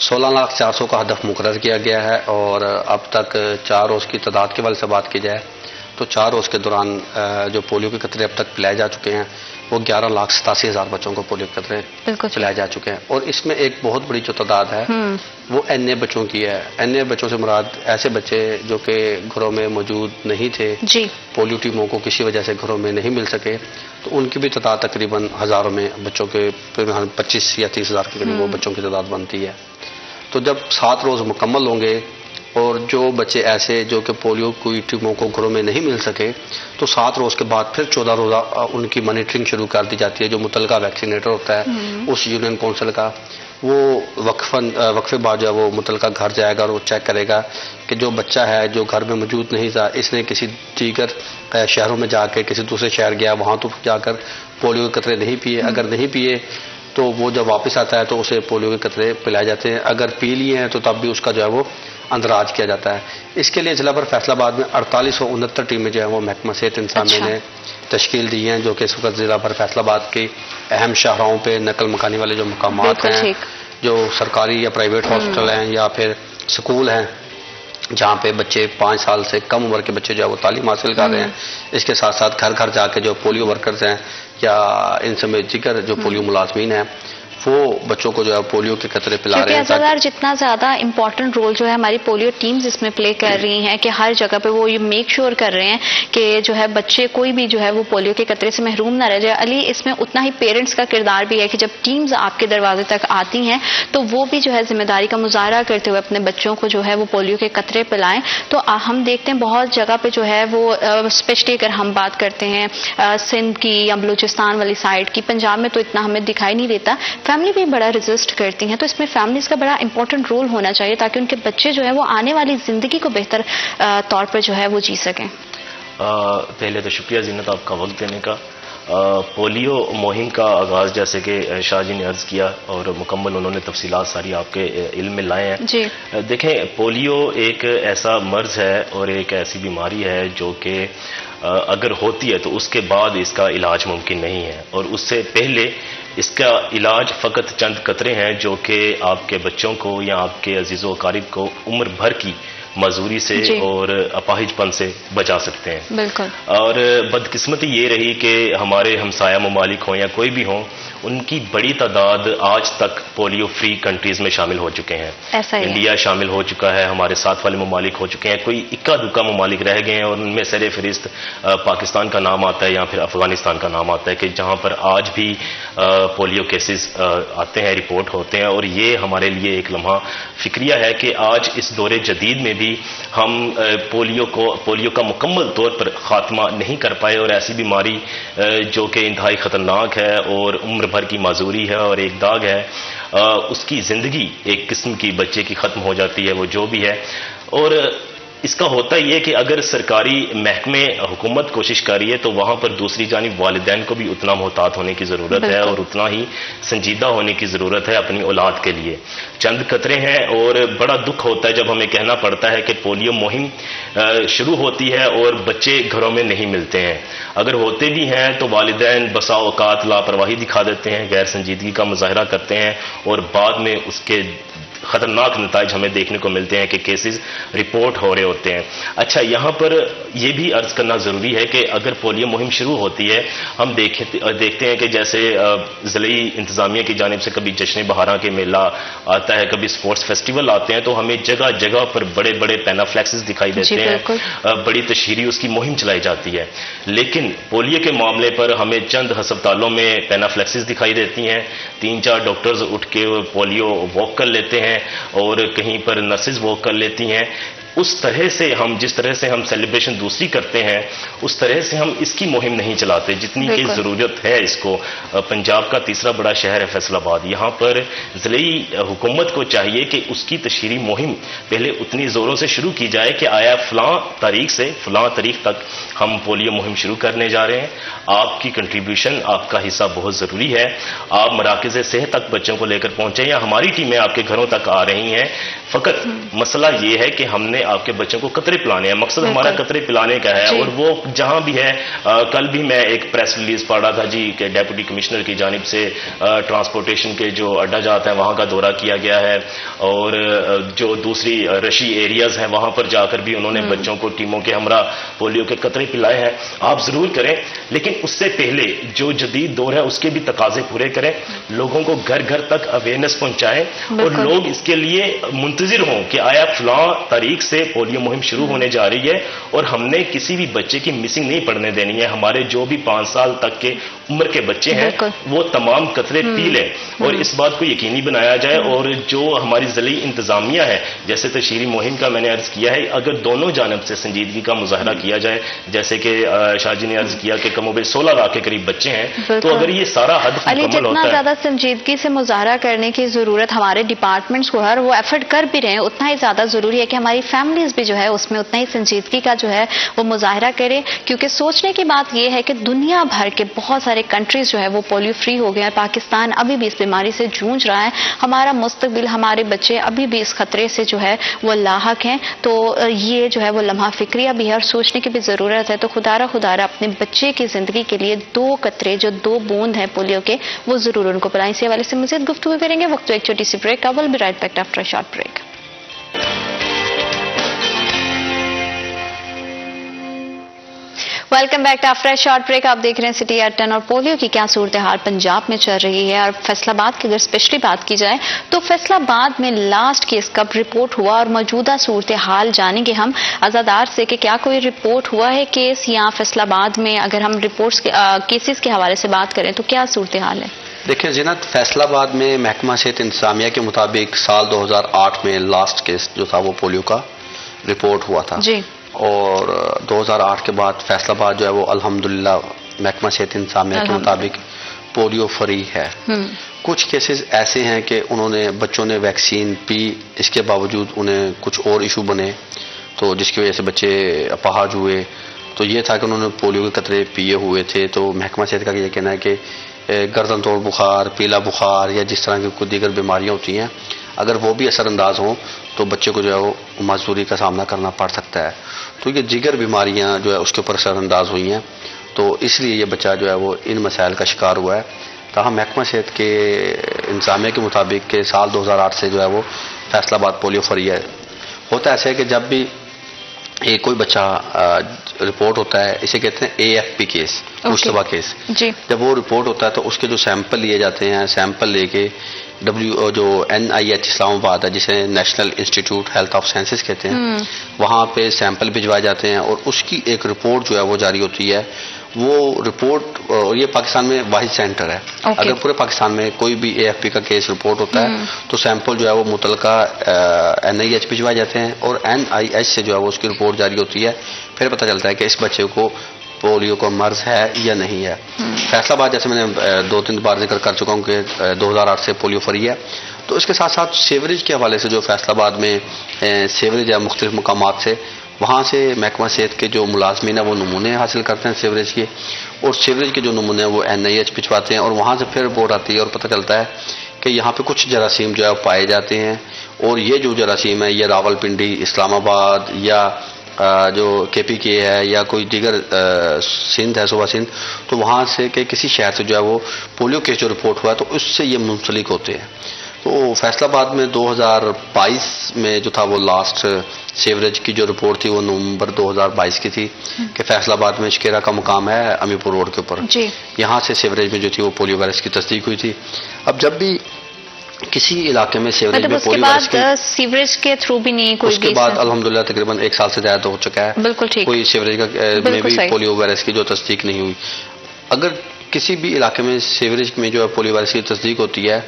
16,04,000 کا ہدف مقرر کیا گیا ہے، اور اب تک 4 روز کی تعداد کے والے سے بات کی جائے تو 4 روز کے دوران جو پولیو کے قطرے اب تک پلائے جا چکے ہیں وہ 11,87,000 بچوں کو پولیو کے قطرے پلائے جا چکے ہیں. اور اس میں ایک بہت بڑی جو تعداد ہے وہ این اے بچوں کی ہے. این اے بچوں سے مراد ایسے بچے جو کہ گھروں میں موجود نہیں تھے، پولیو ٹیموں کو کسی وجہ سے گھروں میں نہیں مل سکے، تو ان کی بھی تعداد تقریباً ہزاروں میں، بچوں کے 25 یا 30,000 کے قریب وہ بچوں کی تعداد بنتی ہے. تو جب 7 روز مکمل ہوں گے اور جو بچے ایسے جو کہ پولیو کی ٹیموں کو گھروں میں نہیں مل سکے تو 7 روز کے بعد پھر 14 روزہ ان کی مانیٹرنگ شروع کر دی جاتی ہے. جو متعلقہ ویکسینیٹر ہوتا ہے اس یونین کونسل کا، وہ وقفے بعد جو ہے وہ متعلقہ گھر جائے گا اور وہ چیک کرے گا کہ جو بچہ ہے جو گھر میں موجود نہیں تھا، اس نے کسی دیگر شہروں میں جا کے کسی دوسرے شہر گیا، وہاں تو جا کر پولیو کے قطرے نہیں پیے. اگر نہیں پیے تو وہ جب واپس آتا ہے تو اسے پولیو کے قطرے پلائے جاتے ہیں. اگر پی لیے ہیں تو تب بھی اس کا جو ہے وہ اندراج کیا جاتا ہے. اس کے لیے ضلع پر فیصل آباد میں 4869 ٹیمیں جو ہیں وہ محکمہ صحت انتظامیہ نے تشکیل دی ہیں، جو کہ اس وقت ضلع پر فیصل آباد کے اہم شاہراہوں پہ نقل مکانی والے جو مقامات ہیں، جو سرکاری یا پرائیویٹ ہاسپٹل ہیں یا پھر سکول ہیں جہاں پہ بچے 5 سال سے کم عمر کے بچے جو ہے وہ تعلیم حاصل کر رہے ہیں. اس کے ساتھ ساتھ گھر گھر جا کے جو پولیو ورکرز ہیں یا ان سمیت دیگر جو پولیو ملازمین ہیں وہ بچوں کو جو ہے پولیو کے قطرے پلا رہے ہیں. جتنا زیادہ امپورٹنٹ رول جو ہے ہماری پولیو ٹیمز اس میں پلے کر رہی ہیں کہ ہر جگہ پہ وہ یہ میک شور کر رہے ہیں کہ جو ہے بچے کوئی بھی جو ہے وہ پولیو کے قطرے سے محروم نہ رہ جائے. علی، اس میں اتنا ہی پیرنٹس کا کردار بھی ہے کہ جب ٹیمز آپ کے دروازے تک آتی ہیں تو وہ بھی جو ہے ذمہ داری کا مظاہرہ کرتے ہوئے اپنے بچوں کو جو ہے وہ پولیو کے قطرے پلائیں. تو ہم دیکھتے ہیں بہت جگہ پہ جو ہے وہ اسپیشلی اگر ہم بات کرتے ہیں سندھ کی یا بلوچستان والی سائڈ کی، پنجاب میں تو اتنا ہمیں دکھائی نہیں دیتا، فیملی بھی بڑا ریزسٹ کرتی ہیں. تو اس میں فیملیز کا بڑا امپورٹنٹ رول ہونا چاہیے تاکہ ان کے بچے جو ہے وہ آنے والی زندگی کو بہتر طور پر جو ہے وہ جی سکیں. پہلے تو شکریہ زینت آپ کا وقت دینے کا. پولیو مہم کا آغاز جیسے کہ شاہ جی نے عرض کیا اور مکمل انہوں نے تفصیلات ساری آپ کے علم میں لائے ہیں. دیکھیں، پولیو ایک ایسا مرض ہے اور ایک ایسی بیماری ہے جو کہ اگر ہوتی ہے تو اس کے بعد اس کا علاج ممکن نہیں ہے، اور اس سے پہلے اس کا علاج فقط چند قطرے ہیں جو کہ آپ کے بچوں کو یا آپ کے عزیز و اقارب کو عمر بھر کی معذوری سے اور اپاہج پن سے بچا سکتے ہیں. بالکل. اور بدقسمتی یہ رہی کہ ہمارے ہمسایہ ممالک ہوں یا کوئی بھی ہوں، ان کی بڑی تعداد آج تک پولیو فری کنٹریز میں شامل ہو چکے ہیں. انڈیا شامل ہو چکا ہے، ہمارے ساتھ والے ممالک ہو چکے ہیں، کوئی اکا دکا ممالک رہ گئے ہیں، اور ان میں سر فہرست پاکستان کا نام آتا ہے یا پھر افغانستان کا نام آتا ہے کہ جہاں پر آج بھی پولیو کیسز آتے ہیں، رپورٹ ہوتے ہیں. اور یہ ہمارے لیے ایک لمحہ فکریہ ہے کہ آج اس دور جدید میں بھی ہم پولیو کا مکمل طور پر خاتمہ نہیں کر پائے، اور ایسی بیماری جو کہ انتہائی خطرناک ہے اور عمر بھر کی معذوری ہے اور ایک داغ ہے، اس کی زندگی ایک قسم کی بچے کی ختم ہو جاتی ہے، وہ جو بھی ہے. اور اس کا ہوتا یہ کہ اگر سرکاری محکمے حکومت کوشش کر رہی ہے تو وہاں پر دوسری جانب والدین کو بھی اتنا محتاط ہونے کی ضرورت ہے اور اتنا ہی سنجیدہ ہونے کی ضرورت ہے اپنی اولاد کے لیے. چند قطرے ہیں اور بڑا دکھ ہوتا ہے جب ہمیں کہنا پڑتا ہے کہ پولیو مہم شروع ہوتی ہے اور بچے گھروں میں نہیں ملتے ہیں. اگر ہوتے بھی ہیں تو والدین بسا اوقات لاپرواہی دکھا دیتے ہیں، غیر سنجیدگی کا مظاہرہ کرتے ہیں، اور بعد میں اس کے خطرناک نتائج ہمیں دیکھنے کو ملتے ہیں کہ کیسز رپورٹ ہو رہے ہوتے ہیں. اچھا، یہاں پر یہ بھی عرض کرنا ضروری ہے کہ اگر پولیو مہم شروع ہوتی ہے، ہم دیکھتے ہیں کہ جیسے ضلعی انتظامیہ کی جانب سے کبھی جشن بہاراں کے میلہ آتا ہے، کبھی سپورٹس فیسٹیول آتے ہیں، تو ہمیں جگہ جگہ پر بڑے بڑے پینافلیکسز دکھائی دیتے ہیں، بڑی تشہیری اس کی مہم چلائی جاتی ہے. لیکن پولیو کے معاملے پر ہمیں چند ہسپتالوں میں پینافلیکسز دکھائی دیتی ہیں، 3-4 ڈاکٹرز اٹھ کے پولیو واک کر لیتے ہیں اور کہیں پر نرسز واک کر لیتی ہیں. اس طرح سے جس طرح سے ہم سیلیبریشن دوسری کرتے ہیں اس طرح سے ہم اس کی مہم نہیں چلاتے جتنی کی ضرورت ہے اس کو. پنجاب کا تیسرا بڑا شہر ہے فیصل آباد، یہاں پر ضلعی حکومت کو چاہیے کہ اس کی تشہیری مہم پہلے اتنی زوروں سے شروع کی جائے کہ آیا فلاں تاریخ سے فلاں تاریخ تک ہم پولیو مہم شروع کرنے جا رہے ہیں. آپ کی کنٹریبیوشن، آپ کا حصہ بہت ضروری ہے. آپ مراکز صحت تک بچوں کو لے کر پہنچیں یا ہماری ٹیمیں آپ کے گھروں تک آ رہی ہیں فقط مسئلہ یہ ہے کہ ہم نے آپ کے بچوں کو قطرے پلانے ہیں، مقصد ہمارا قطرے پلانے کا ہے، اور وہ جہاں بھی ہے، کل بھی میں ایک پریس ریلیز پڑھ رہا تھا جی کہ ڈیپٹی کمشنر کی جانب سے ٹرانسپورٹیشن کے جو اڈا جات ہیں وہاں کا دورہ کیا گیا ہے، اور جو دوسری رشی ایریاز ہیں وہاں پر جا کر بھی انہوں نے بچوں کو ٹیموں کے ہمراہ پولیو کے قطرے پلائے ہیں۔ آپ ضرور کریں، لیکن اس سے پہلے جو جدید دور ہے اس کے بھی تقاضے پورے کریں، لوگوں کو گھر گھر تک اویئرنیس پہنچائیں، اور لوگ اس کے لیے منتظر ہوں کہ آیا فلاں تاریخ سے پولیو مہم شروع ہونے جا رہی ہے، اور ہم نے کسی بھی بچے کی مسنگ نہیں پڑنے دینی ہے۔ ہمارے جو بھی 5 سال تک کے عمر کے بچے ہیں وہ تمام قطرے پی لیں، اور اس بات کو یقینی بنایا جائے، اور جو ہماری ضلعی انتظامیہ ہے، جیسے تشہیری مہم کا میں نے عرض کیا ہے، اگر دونوں جانب سے سنجیدگی کا مظاہرہ کیا جائے، جیسے کہ شاہ جی نے عرض کیا کہ کم و بیش 16 لاکھ کے قریب بچے ہیں، تو اگر یہ سارا ہدف مکمل ہوتا ہے، جتنا زیادہ سنجیدگی سے مظاہرہ کرنے کی ضرورت ہمارے ڈپارٹمنٹس کو ہے، وہ ایفرٹ کر بھی رہے ہیں، اتنا ہی زیادہ ضروری ہے کہ ہماری فیملیز بھی جو ہے اس میں اتنا ہی سنجیدگی کا جو ہے وہ مظاہرہ کریں، کیونکہ سوچنے کی بات یہ ہے کہ دنیا بھر کے بہت سارے کنٹریز جو ہے وہ پولیو فری ہو گئے ہیں، پاکستان ابھی بھی اس بیماری سے جونج رہا ہے، ہمارا مستقبل، ہمارے بچے ابھی بھی اس خطرے سے جو ہے وہ لاحق ہیں، تو یہ جو ہے وہ لمحہ فکریہ بھی ہے اور سوچنے کی بھی ضرورت ہے۔ تو خدا را اپنے بچے کی زندگی کے لیے 2 قطرے جو 2 بوند ہیں پولیو کے، وہ ضرور ان کو پلائیں۔ اسی حوالے سے مزید گفتگو کریں گے، وقت ایک چھوٹی سی بریک کا، will be right back after short break. Welcome back after short break. آپ دیکھ رہے ہیں سٹی ایٹ 10، اور پولیو کی کیا صورتحال پنجاب میں چل رہی ہے، اور فیصل آباد کی اگر اسپیشلی بات کی جائے تو فیصل آباد میں لاسٹ کیس کب رپورٹ ہوا، اور موجودہ صورتحال جانیں گے ہم عزادار سے کہ کیا کوئی رپورٹ ہوا ہے کیس، یا فیصل آباد میں اگر ہم رپورٹس کیسز کے حوالے سے بات کریں تو کیا صورتحال ہے؟ دیکھیں زینت، فیصل آباد میں محکمہ صحت انتظامیہ کے مطابق سال 2008 میں لاسٹ کیس جو تھا وہ پولیو کا رپورٹ ہوا تھا جی، اور 2008 کے بعد فیصل آباد جو ہے وہ الحمدللہ محکمہ صحت انتظامیہ کے مطابق پولیو فری ہے۔ کچھ کیسز ایسے ہیں کہ انہوں نے بچوں نے ویکسین پی، اس کے باوجود انہیں کچھ اور ایشو بنے، تو جس کی وجہ سے بچے اپاہج ہوئے، تو یہ تھا کہ انہوں نے پولیو کے قطرے پیے ہوئے تھے۔ تو محکمہ صحت کا یہ کہنا ہے کہ گردن توڑ بخار، پیلا بخار یا جس طرح کی کوئی دیگر بیماریاں ہوتی ہیں، اگر وہ بھی اثر انداز ہوں تو بچے کو جو ہے وہ معذوری کا سامنا کرنا پڑ سکتا ہے۔ تو یہ دیگر بیماریاں جو ہے اس کے اوپر اثر انداز ہوئی ہیں، تو اس لیے یہ بچہ جو ہے وہ ان مسائل کا شکار ہوا ہے۔ تاہم محکمہ صحت کے انتظامیہ کے مطابق کہ سال 2008 سے جو ہے وہ فیصل آباد پولیو فری ہے۔ ہوتا ایسا ہے کہ جب بھی کوئی بچہ رپورٹ ہوتا ہے، اسے کہتے ہیں AFP کیس، مشتبہ کیس، جب وہ رپورٹ ہوتا ہے تو اس کے جو سیمپل لیے جاتے ہیں، سیمپل لے کے جو NIH اسلام آباد ہے، جسے national institute health of sciences کہتے ہیں، وہاں پہ سیمپل بھجوائے جاتے ہیں، اور اس کی ایک رپورٹ جو ہے وہ جاری ہوتی ہے۔ وہ رپورٹ، اور یہ پاکستان میں واحد سینٹر ہے، اگر پورے پاکستان میں کوئی بھی AFP کا کیس رپورٹ ہوتا ہے تو سیمپل جو ہے وہ متعلقہ NIH بھجوائے جاتے ہیں، اور NIH سے جو ہے وہ اس کی رپورٹ جاری ہوتی ہے، پھر پتہ چلتا ہے کہ اس بچے کو پولیو کا مرض ہے یا نہیں ہے۔ فیصل آباد جیسے میں نے 2-3 بار ذکر کر چکا ہوں کہ 2008 سے پولیو فری ہے، تو اس کے ساتھ ساتھ سیوریج کے حوالے سے جو فیصل آباد میں سیوریج ہے مختلف مقامات سے، وہاں سے محکمہ صحت کے جو ملازمین ہیں وہ نمونے حاصل کرتے ہیں سیوریج کے، اور سیوریج کے جو نمونے ہیں وہ NIH بھجواتے ہیں، اور وہاں سے پھر رپورٹ آتی ہے اور پتہ چلتا ہے کہ یہاں پہ کچھ جراثیم جو ہے پائے جاتے ہیں، اور یہ جو جراثیم ہے یہ راول پنڈی، اسلام آباد یا جو KPK ہے یا کوئی دیگر سندھ ہے، صوبہ سندھ، تو وہاں سے کہ کسی شہر سے جو ہے وہ پولیو کیس جو رپورٹ ہوا ہے تو اس سے یہ منسلک ہوتے ہیں۔ تو فیصل آباد میں 2022 میں جو تھا وہ لاسٹ سیوریج کی جو رپورٹ تھی وہ نومبر 2022 کی تھی کہ فیصل آباد میں شکیرا کا مقام ہے امی پور روڈ کے اوپر، یہاں سے سیوریج میں جو تھی وہ پولیو وائرس کی تصدیق ہوئی تھی۔ اب جب بھی کسی علاقے میں سیوریج میں پولیو وائرس کی، سیوریج کے تھرو بھی نہیں کوئی، اس کے بعد الحمدللہ تقریباً 1 سال سے زیادہ ہو چکا ہے، بالکل ٹھیک، کوئی سیوریج کا میں بھی پولیو وائرس کی جو تصدیق نہیں ہوئی۔ اگر کسی بھی علاقے میں سیوریج میں جو ہے پولیو وائرس کی تصدیق ہوتی ہے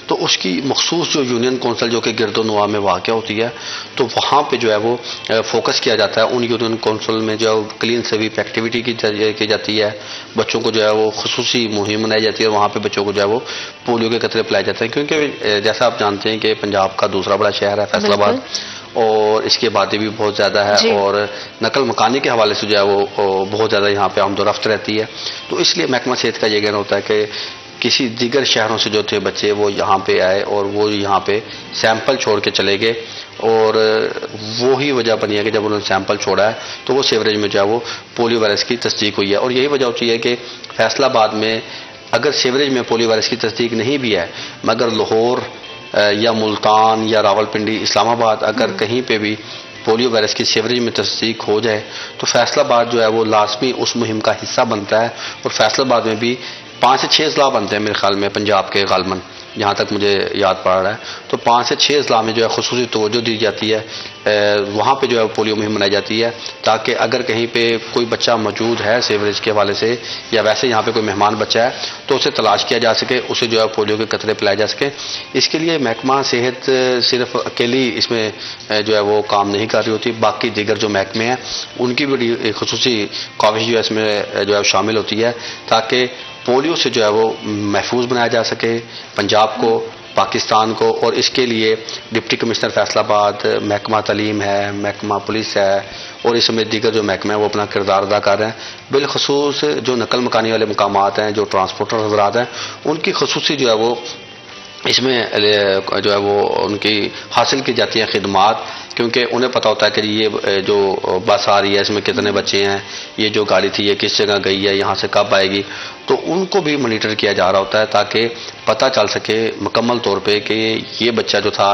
تو اس کی مخصوص جو یونین کونسل جو کہ گرد و نواح میں واقع ہوتی ہے، تو وہاں پہ جو ہے وہ فوکس کیا جاتا ہے، ان یونین کونسل میں جو ہے کلین سویپ ایکٹیویٹی کی جاتی ہے، بچوں کو جو ہے وہ خصوصی مہم منائی جاتی ہے، اور وہاں پہ بچوں کو جو ہے وہ پولیو کے قطرے پلائے جاتے ہیں، کیونکہ جیسا آپ جانتے ہیں کہ پنجاب کا دوسرا بڑا شہر ہے فیصل آباد، اور اس کی آبادی بھی بہت زیادہ ہے، اور نقل مکانی کے حوالے سے جو ہے وہ بہت زیادہ یہاں پہ آمد و رفت رہتی ہے، تو اس لیے محکمہ صحت کا یہ کہنا ہوتا ہے کہ کسی دیگر شہروں سے جو تھے بچے وہ یہاں پہ آئے اور وہ یہاں پہ سیمپل چھوڑ کے چلے گئے، اور وہی وجہ بنی ہے کہ جب انہوں نے سیمپل چھوڑا ہے تو وہ سیوریج میں جو ہے وہ پولیو وائرس کی تصدیق ہوئی ہے. اور یہی وجہ ہوتی ہے کہ فیصل آباد میں اگر سیوریج میں پولیو وائرس کی تصدیق نہیں بھی ہے مگر لاہور یا ملتان یا راولپنڈی اسلام آباد اگر کہیں پہ بھی پولیو وائرس کی سیوریج میں تصدیق ہو جائے تو فیصل آباد جو ہے وہ لازمی اس مہم کا حصہ بنتا ہے. اور فیصل آباد میں بھی 5 سے 6 اضلاع بنتے ہیں میرے خیال میں پنجاب کے غالباً, جہاں تک مجھے یاد پڑ رہا ہے. تو 5 سے 6 اضلاع میں جو ہے خصوصی توجہ دی جاتی ہے, وہاں پہ جو ہے پولیو مہم منائی جاتی ہے تاکہ اگر کہیں پہ کوئی بچہ موجود ہے سیوریج کے حوالے سے یا ویسے یہاں پہ کوئی مہمان بچہ ہے تو اسے تلاش کیا جا سکے, اسے جو ہے پولیو کے قطرے پلائے جا سکے. اس کے لیے محکمہ صحت صرف اکیلی اس میں جو ہے وہ کام نہیں کر رہی ہوتی, باقی دیگر جو محکمے ہیں ان کی بھی خصوصی کاوش جو ہے اس میں جو ہے شامل ہوتی ہے تاکہ پولیو سے جو ہے وہ محفوظ بنایا جا سکے پنجاب کو, پاکستان کو. اور اس کے لیے ڈپٹی کمشنر فیصل آباد, محکمہ تعلیم ہے, محکمہ پولیس ہے اور اس میں دیگر جو محکمہ ہیں وہ اپنا کردار ادا کر رہے ہیں. بالخصوص جو نقل مکانی والے مقامات ہیں, جو ٹرانسپورٹر حضرات ہیں, ان کی خصوصی جو ہے وہ اس میں جو ہے وہ ان کی حاصل کی جاتی ہیں خدمات, کیونکہ انہیں پتہ ہوتا ہے کہ یہ جو بس آ رہی ہے اس میں کتنے بچے ہیں, یہ جو گاڑی تھی یہ کس جگہ گئی ہے, یہاں سے کب آئے گی. تو ان کو بھی مانیٹر کیا جا رہا ہوتا ہے تاکہ پتہ چل سکے مکمل طور پہ کہ یہ بچہ جو تھا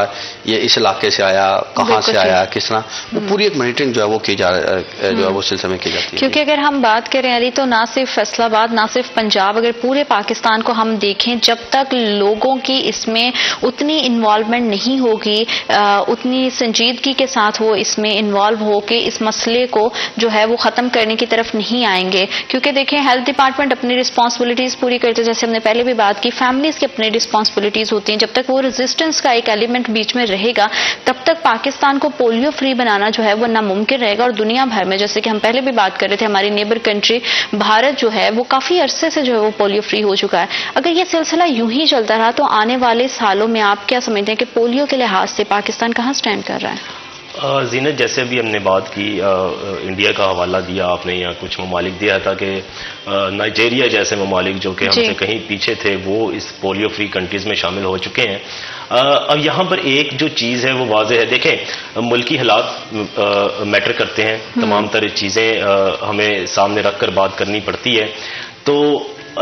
یہ اس علاقے سے آیا, کہاں سے آیا, کس طرح. وہ پوری ایک مانیٹرنگ جو ہے وہ کی جو ہے وہ سلسلے میں کی جاتی ہے. کیونکہ اگر ہم بات کریں علی تو نہ صرف فیصل آباد نہ صرف پنجاب, اگر پورے پاکستان کو ہم دیکھیں جب تک لوگوں کی اس میں اتنی انوالومنٹ نہیں ہوگی, اتنی سنجیدگی کے ساتھ وہ اس میں انوالو ہو کے اس مسئلے کو جو ہے وہ ختم کرنے کی طرف نہیں آئیں گے. کیونکہ دیکھیں ہیلتھ ڈپارٹمنٹ اپنی رسپانسبلٹیز پوری کرتے, جیسے ہم نے پہلے بھی بات کی, فیملیز کی اپنی رسپانسبلٹیز ہوتی ہیں. جب تک وہ ریزسٹنس کا ایک ایلیمنٹ بیچ میں رہے گا تب تک پاکستان کو پولیو فری بنانا جو ہے وہ ناممکن رہے گا. اور دنیا بھر میں جیسے کہ ہم پہلے بھی بات کر رہے تھے, ہماری نیبر کنٹری بھارت جو ہے وہ کافی عرصے سے جو ہے وہ پولیو فری ہو چکا ہے. اگر یہ سلسلہ یوں ہی چلتا رہا تو آنے والے سالوں میں آپ کیا سمجھتے ہیں کہ پولیو کے لحاظ سے پاکستان کہاں سٹینڈ کر رہا ہے؟ زینت, جیسے بھی ہم نے بات کی, انڈیا کا حوالہ دیا آپ نے, یا کچھ ممالک دیا تھا کہ نائجیریا جیسے ممالک جو کہ ہم سے کہیں پیچھے تھے وہ اس پولیو فری کنٹریز میں شامل ہو چکے ہیں. اب یہاں پر ایک جو چیز ہے وہ واضح ہے. دیکھیں ملکی حالات میٹر کرتے ہیں, تمام تر چیزیں ہمیں سامنے رکھ کر بات کرنی پڑتی ہے. تو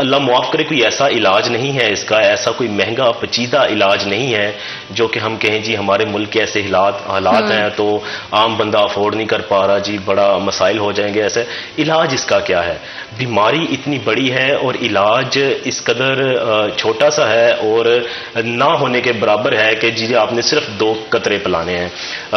اللہ معاف کرے کوئی ایسا علاج نہیں ہے اس کا, ایسا کوئی مہنگا پیچیدہ علاج نہیں ہے جو کہ ہم کہیں جی ہمارے ملک کے ایسے حالات ہیں تو عام بندہ افورڈ نہیں کر پا رہا, جی بڑا مسائل ہو جائیں گے. ایسے علاج اس کا کیا ہے؟ بیماری اتنی بڑی ہے اور علاج اس قدر چھوٹا سا ہے اور نہ ہونے کے برابر ہے کہ جی آپ نے صرف 2 قطرے پلانے ہیں.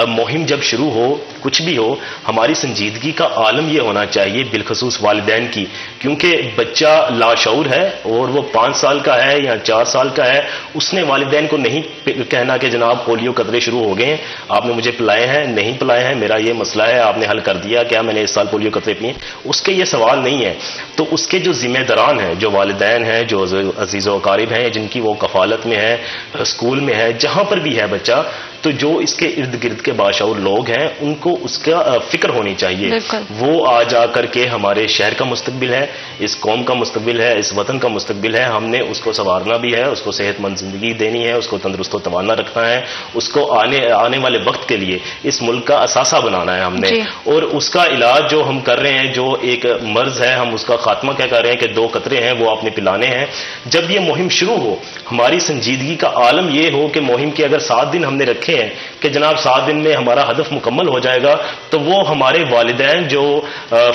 مہم جب شروع ہو, کچھ بھی ہو, ہماری سنجیدگی کا عالم یہ ہونا چاہیے, بالخصوص والدین کی, کیونکہ بچہ لاشعور ہے اور وہ 5 سال کا ہے یا 4 سال کا ہے, اس نے والدین کو نہیں کہنا کہ جناب پولیو قطرے شروع ہو گئے ہیں, آپ نے مجھے پلائے ہیں, نہیں پلائے ہیں, میرا یہ مسئلہ ہے, آپ نے حل کر دیا, کیا میں نے اس سال پولیو قطرے پیے. اس کے یہ سوال نہیں ہے. تو اس کے جو ذمہ داران ہیں, جو والدین ہیں, جو عزیز و اقارب ہیں, جن کی وہ کفالت میں ہے, اسکول میں ہے, جہاں پر بھی ہے بچہ, تو جو اس کے ارد گرد کے باشعور لوگ ہیں ان کو اس کا فکر ہونی چاہیے. وہ آ جا کر کے ہمارے شہر کا مستقبل ہے, اس قوم کا مستقبل ہے, اس وطن کا مستقبل ہے, ہم نے اس کو سنوارنا بھی ہے, اس کو صحت مند زندگی دینی ہے, اس کو تندرست و توانا رکھنا ہے, اس کو آنے والے وقت کے لیے اس ملک کا اثاثہ بنانا ہے ہم نے. اور اس کا علاج جو ہم کر رہے ہیں, جو ایک مرض ہے, ہم اس کا خاتمہ کیا کر رہے ہیں کہ 2 قطرے ہیں وہ آپ نے پلانے ہیں. جب یہ مہم شروع ہو, ہماری سنجیدگی کا عالم یہ ہو کہ مہم کے اگر 7 دن ہم نے رکھے ہیں کہ جناب 7 دن میں ہمارا ہدف مکمل ہو جائے گا, تو وہ ہمارے والدین جو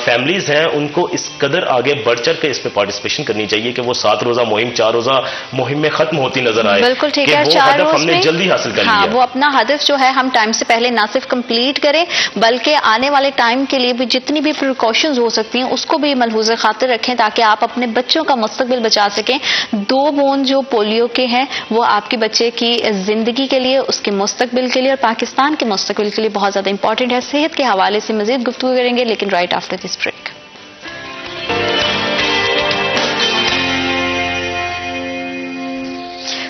فیملیز ہیں ان کو اس قدر آگے بڑھ چڑھ کے اس پہ پارٹیسپیشن کرنی چاہیے کہ وہ 7 روزہ مہم 4 روزہ مہم میں ختم ہوتی نظر آئے. بالکل ٹھیک ہے, وہ ہدف ہم نے جلدی حاصل کر لیا. وہ اپنا ہدف جو ہے ہم ٹائم سے پہلے نہ صرف کمپلیٹ کریں بلکہ آنے والے ٹائم کے لیے بھی جتنی بھی پریکاشنز ہو سکتی ہیں اس کو بھی ملحوظ خاطر رکھیں تاکہ آپ اپنے بچوں کا مستقبل بچا سکیں. 2 بوند جو پولیو کے ہیں وہ آپ کے بچے کی زندگی کے لیے, اس کے مستقبل کے لیے اور پاکستان کے مستقبل کے لیے بہت زیادہ امپورٹنٹ ہے. صحت کے حوالے سے مزید گفتگو کریں گے لیکن رائٹ آفٹر دس بریک.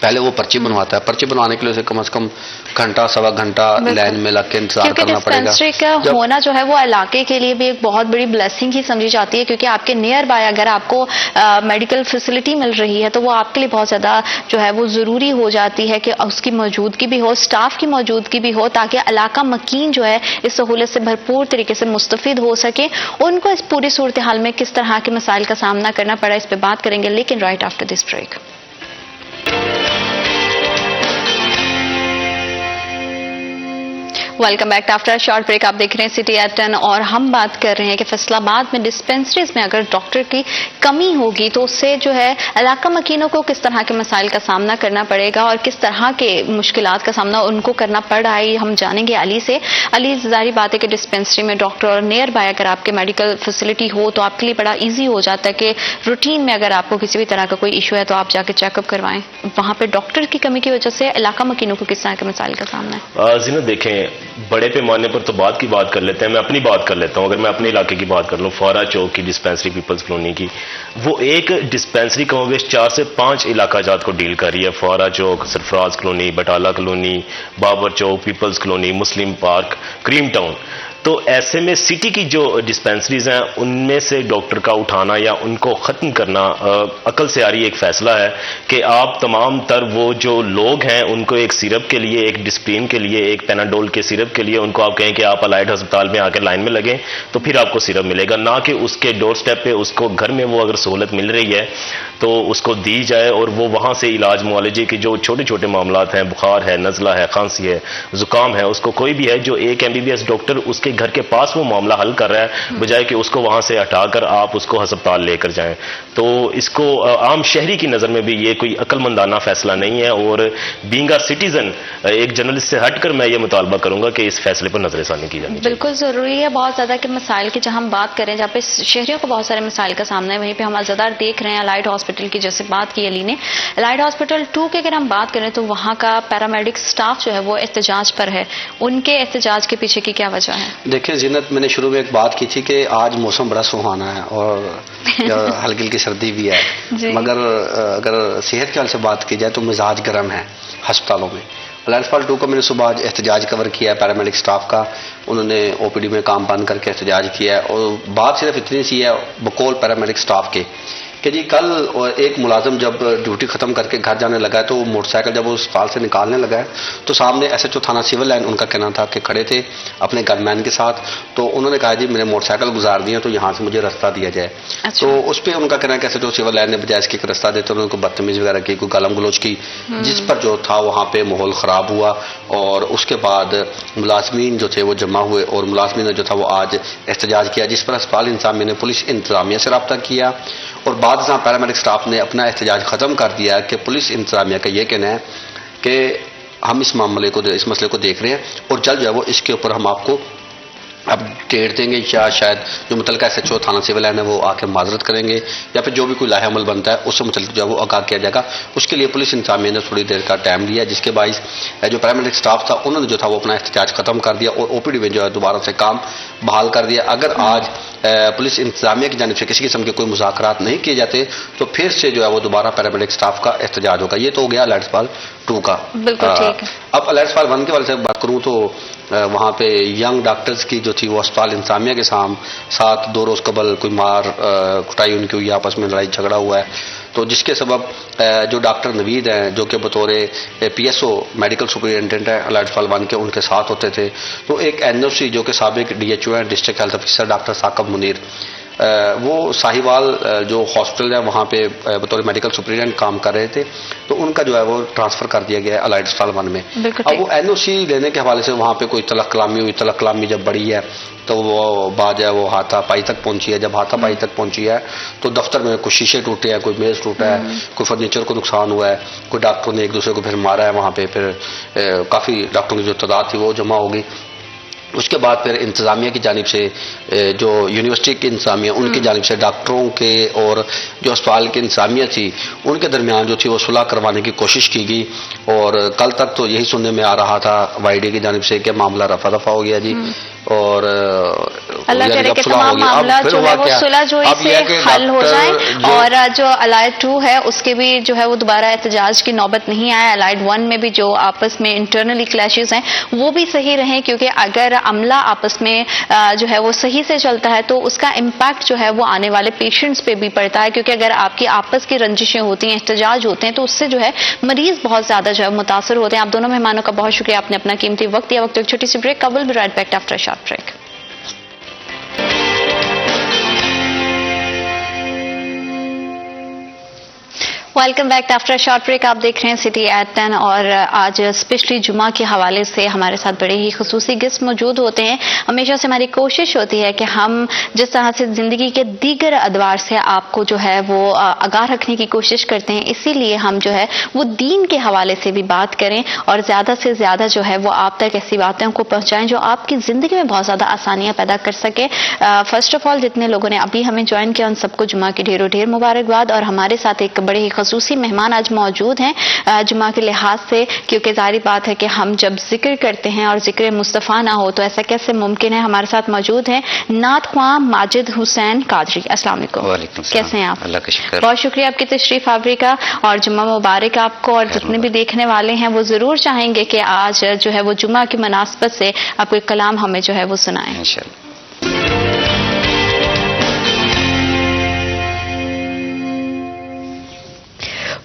پہلے وہ پرچی بنواتا ہے، پرچی بنوانے کے لیے اسے کم از کم گھنٹہ سوا گھنٹہ لائن میں لگ کے انتظار کرنا پڑے گا. ڈسپینسری کا ہونا جو ہے وہ علاقے کے لیے بھی ایک بہت بڑی بلیسنگ ہی سمجھی جاتی ہے، کیونکہ آپ کے نیئر بائی اگر آپ کو میڈیکل فیسلٹی مل رہی ہے تو وہ آپ کے لیے بہت زیادہ جو ہے وہ ضروری ہو جاتی ہے کہ اس کی موجودگی بھی ہو، اسٹاف کی موجودگی بھی ہو، تاکہ علاقہ مکین جو ہے اس سہولت سے بھرپور طریقے سے مستفید ہو سکے. ان کو اس پوری صورتحال میں کس طرح کے مسائل کا سامنا کرنا پڑا اس پہ بات کریں گے، لیکن right after this break. Welcome back after short break. آپ دیکھ رہے ہیں سٹی ایٹ 10 اور ہم بات کر رہے ہیں کہ فیصل آباد میں ڈسپینسریز میں اگر ڈاکٹر کی کمی ہوگی تو اس سے جو ہے علاقہ مکینوں کو کس طرح کے مسائل کا سامنا کرنا پڑے گا اور کس طرح کے مشکلات کا سامنا ان کو کرنا پڑ رہا ہے. ہم جانیں گے علی سے. علی، ظاہری بات ہے کہ ڈسپینسری میں ڈاکٹر اور نیئر بائی اگر آپ کے میڈیکل فیسلٹی ہو تو آپ کے لیے بڑا ایزی ہو جاتا ہے کہ روٹین میں اگر آپ کو کسی بھی طرح کا کوئی ایشو ہے تو آپ جا کے چیک اپ کروائیں. وہاں پہ ڈاکٹر کی کمی کی وجہ سے علاقہ مکینوں کو کس طرح کے مسائل کا سامنا ہے؟ زینت دیکھیں، بڑے پیمانے پر تو بات کر لیتے ہیں. میں اپنی بات کر لیتا ہوں. اگر میں اپنے علاقے کی بات کر لوں، فورا چوک کی ڈسپینسری پیپلز کالونی کی، وہ ایک ڈسپینسری کم و بیش 4 سے 5 علاقہ جات کو ڈیل کر رہی ہے. فورا چوک، سرفراز کالونی، بٹالہ کالونی، بابر چوک، پیپلز کالونی، مسلم پارک، کریم ٹاؤن. تو ایسے میں سٹی کی جو ڈسپینسریز ہیں ان میں سے ڈاکٹر کا اٹھانا یا ان کو ختم کرنا عقل سے آ رہی ایک فیصلہ ہے کہ آپ تمام تر وہ جو لوگ ہیں ان کو ایک سیرپ کے لیے، ایک ڈسپلین کے لیے، ایک پیناڈول کے سیرپ کے لیے ان کو آپ کہیں کہ آپ الائڈ ہسپتال میں آ کے لائن میں لگیں تو پھر آپ کو سیرپ ملے گا، نہ کہ اس کے ڈور سٹیپ پہ اس کو گھر میں وہ اگر سہولت مل رہی ہے تو اس کو دی جائے اور وہ وہاں سے علاج معالجے کے جو چھوٹے چھوٹے معاملات ہیں، بخار ہے، نزلہ ہے، کھانسی ہے، زکام ہے، اس کو کوئی بھی ہے جو ایک MBBS ڈاکٹر اس کے گھر کے پاس وہ معاملہ حل کر رہا ہے، بجائے کہ اس کو وہاں سے ہٹا کر آپ اس کو ہسپتال لے کر جائیں. تو اس کو عام شہری کی نظر میں بھی یہ کوئی عقل مندانہ فیصلہ نہیں ہے. اور بینگ اے سٹیزن، ایک جرنلسٹ سے ہٹ کر میں یہ مطالبہ کروں گا کہ اس فیصلے پر نظر ثانی کی جانی چاہیے. بالکل ضروری ہے بہت زیادہ کہ مسائل کی جہاں ہم بات کریں، جہاں پہ شہریوں کو بہت سارے مسائل کا سامنا ہے، وہیں پہ ہم زیادہ دیکھ رہے ہیں الائڈ ہاسپٹل کی، جیسے بات کی علی نے. الائڈ ہاسپٹل 2 کی اگر ہم بات کریں تو وہاں کا پیرامیڈک سٹاف جو ہے وہ احتجاج پر ہے. ان کے احتجاج کے پیچھے کی کیا وجہ ہے؟ دیکھیں زینت، میں نے شروع میں ایک بات کی تھی کہ آج موسم بڑا سہانا ہے اور ہلکی ہلکی سردی بھی ہے، مگر اگر صحت کے حال سے بات کی جائے تو مزاج گرم ہے ہسپتالوں میں. الائڈ ہسپتال 2 کا میں نے صبح آج احتجاج کور کیا ہے پیرامیڈک سٹاف کا. انہوں نے OPD میں کام بند کر کے احتجاج کیا ہے اور بات صرف اتنی سی ہے بقول پیرامیڈک سٹاف کے کہ جی کل ایک ملازم جب ڈیوٹی ختم کر کے گھر جانے لگا ہے تو وہ موٹر سائیکل جب وہ اسپتال سے نکالنے لگا ہے تو سامنے SHO تھانہ سول لائن ان کا کہنا تھا کہ کھڑے تھے اپنے گن مین کے ساتھ. تو انہوں نے کہا جی میں نے موٹر سائیکل گزار دی ہے تو یہاں سے مجھے رستہ دیا جائے. تو اس پہ ان کا کہنا ہے کہ SHO سول لائن نے بجائے اس کے رستہ دیتے انہوں نے کوئی بدتمیزی وغیرہ کی، کوئی گالم گلوچ کی، جس پر جو تھا وہاں پہ ماحول خراب ہوا. اور اس کے بعد ملازمین جو تھے وہ جمع ہوئے اور ملازمین نے جو تھا وہ آج احتجاج کیا، جس پر اسپتال انتظامیہ نے پولیس انتظامیہ سے رابطہ کیا. اور بعد ازاں پیرامیڈک سٹاف نے اپنا احتجاج ختم کر دیا کہ پولیس انتظامیہ کا یہ کہنا ہے کہ ہم اس مسئلے کو دیکھ رہے ہیں اور جلد جو ہے وہ اس کے اوپر ہم آپ کو اب ڈیٹ دیں گے، یا شاید جو متعلقہ SHO تھانہ سول لائن ہے وہ آ کے معذرت کریں گے یا پھر جو بھی کوئی لاہے عمل بنتا ہے اس سے متعلق جو ہے وہ آگاہ کیا جائے گا. اس کے لیے پولیس انتظامیہ نے تھوڑی دیر کا ٹائم لیا، جس کے باعث جو پیرامیڈک سٹاف تھا انہوں نے جو تھا وہ اپنا احتجاج ختم کر دیا اور OPD میں جو ہے دوبارہ سے کام بحال کر دیا. اگر آج پولیس انتظامیہ کی جانب سے کسی قسم کے کوئی مذاکرات نہیں کیے جاتے تو پھر سے جو ہے وہ دوبارہ پیرامیڈک سٹاف کا احتجاج ہوگا. یہ تو ہو گیا الائڈ ہسپتال 2 کا. اب الائڈ ہسپتال 1 کے والے سے بات کروں تو وہاں پہ ینگ ڈاکٹرز کی جو تھی وہ اسپتال انتظامیہ کے ساتھ 2 روز قبل کوئی مار کٹائی ان کی ہوئی، آپس میں لڑائی جھگڑا ہوا ہے. تو جس کے سبب جو ڈاکٹر نوید ہیں جو کہ بطور PSO میڈیکل سپرنٹینڈنٹ ہیں الائڈ ہسپتال 1 کے، ان کے ساتھ ہوتے تھے. تو ایک NOC جو کہ سابق DHO ہیں district health officer doctor Saqib Munir, وہ ساہیوال جو ہاسپٹل ہے وہاں پہ بطور میڈیکل سپرنٹینڈنٹ کام کر رہے تھے. تو ان کا جو ہے وہ ٹرانسفر کر دیا گیا ہے الائڈ ہسپتال 1 میں. اب وہ NOC لینے کے حوالے سے وہاں پہ کوئی تلخ کلامی ہوئی. تلخ کلامی جب بڑی ہے تو وہ بات جو ہے وہ ہاتھا پائی تک پہنچی ہے. جب ہاتھا پائی تک پہنچی ہے تو دفتر میں کچھ شیشے ٹوٹے ہیں، کوئی میز ٹوٹا ہے، کوئی فرنیچر کو نقصان ہوا ہے، کوئی ڈاکٹروں نے ایک دوسرے کو پھر مارا ہے وہاں پہ. پھر کافی ڈاکٹروں کی جو تعداد تھی وہ جمع ہو گئی. اس کے بعد پھر انتظامیہ کی جانب سے جو یونیورسٹی کی انتظامیہ ان کی جانب سے ڈاکٹروں کے اور جو اسپتال کی انتظامیہ تھی ان کے درمیان جو تھی وہ صلح کروانے کی کوشش کی گئی. اور کل تک تو یہی سننے میں آ رہا تھا YD کی جانب سے کہ معاملہ رفع دفع ہو گیا جی. اور اللہ کرے کہ تمام معاملات جو ہے وہ صلح جوئی سے حل ہو جائیں اور جو الائڈ 2 ہے اس کے بھی جو ہے وہ دوبارہ احتجاج کی نوبت نہیں آئے. الائڈ 1 میں بھی جو آپس میں انٹرنلی کلیشز ہیں وہ بھی صحیح رہیں, کیونکہ اگر عملہ آپس میں جو ہے وہ صحیح سے چلتا ہے تو اس کا امپیکٹ جو ہے وہ آنے والے پیشنٹس پہ بھی پڑتا ہے, کیونکہ اگر آپ کی آپس کی رنجشیں ہوتی ہیں, احتجاج ہوتے ہیں, تو اس سے جو ہے مریض بہت زیادہ جو ہے متاثر ہوتے ہیں. آپ دونوں مہمانوں کا بہت شکریہ, آپ نے اپنا قیمتی وقت دیا. وقت ایک چھوٹی سی break, will be right back after short break. Welcome back after short break. آپ دیکھ رہے ہیں سٹی ایٹ 10 اور آج اسپیشلی جمعہ کے حوالے سے ہمارے ساتھ بڑے ہی خصوصی گیسٹ موجود ہوتے ہیں. ہمیشہ سے ہماری کوشش ہوتی ہے کہ ہم جس طرح سے زندگی کے دیگر ادوار سے آپ کو جو ہے وہ آگاہ رکھنے کی کوشش کرتے ہیں, اسی لیے ہم جو ہے وہ دین کے حوالے سے بھی بات کریں اور زیادہ سے زیادہ جو ہے وہ آپ تک ایسی باتوں کو پہنچائیں جو آپ کی زندگی میں بہت زیادہ آسانیاں پیدا کر سکے. فرسٹ آف آل جتنے لوگوں نے ابھی ہمیں جوائن کیا ان سب کو جمعہ کی ڈھیروں ڈھیر مبارکباد. اور ہمارے ساتھ ایک بڑے ہی خصوصی مہمان آج موجود ہیں جمعہ کے لحاظ سے, کیونکہ ظاہری بات ہے کہ ہم جب ذکر کرتے ہیں اور ذکر مصطفیٰ نہ ہو تو ایسا کیسے ممکن ہے. ہمارے ساتھ موجود ہیں نعت خواں ماجد حسین قادری. السلام علیکم. وعلیکم السلام. کیسے ہیں آپ؟ اللہ کا شکر. بہت شکریہ آپ کی تشریف آوری کا, اور جمعہ مبارک آپ کو. اور جتنے بھی دیکھنے والے ہیں وہ ضرور چاہیں گے کہ آج جو ہے وہ جمعہ کی مناسبت سے آپ کو ایک کلام ہمیں جو ہے وہ سنائیں. انشاءاللہ.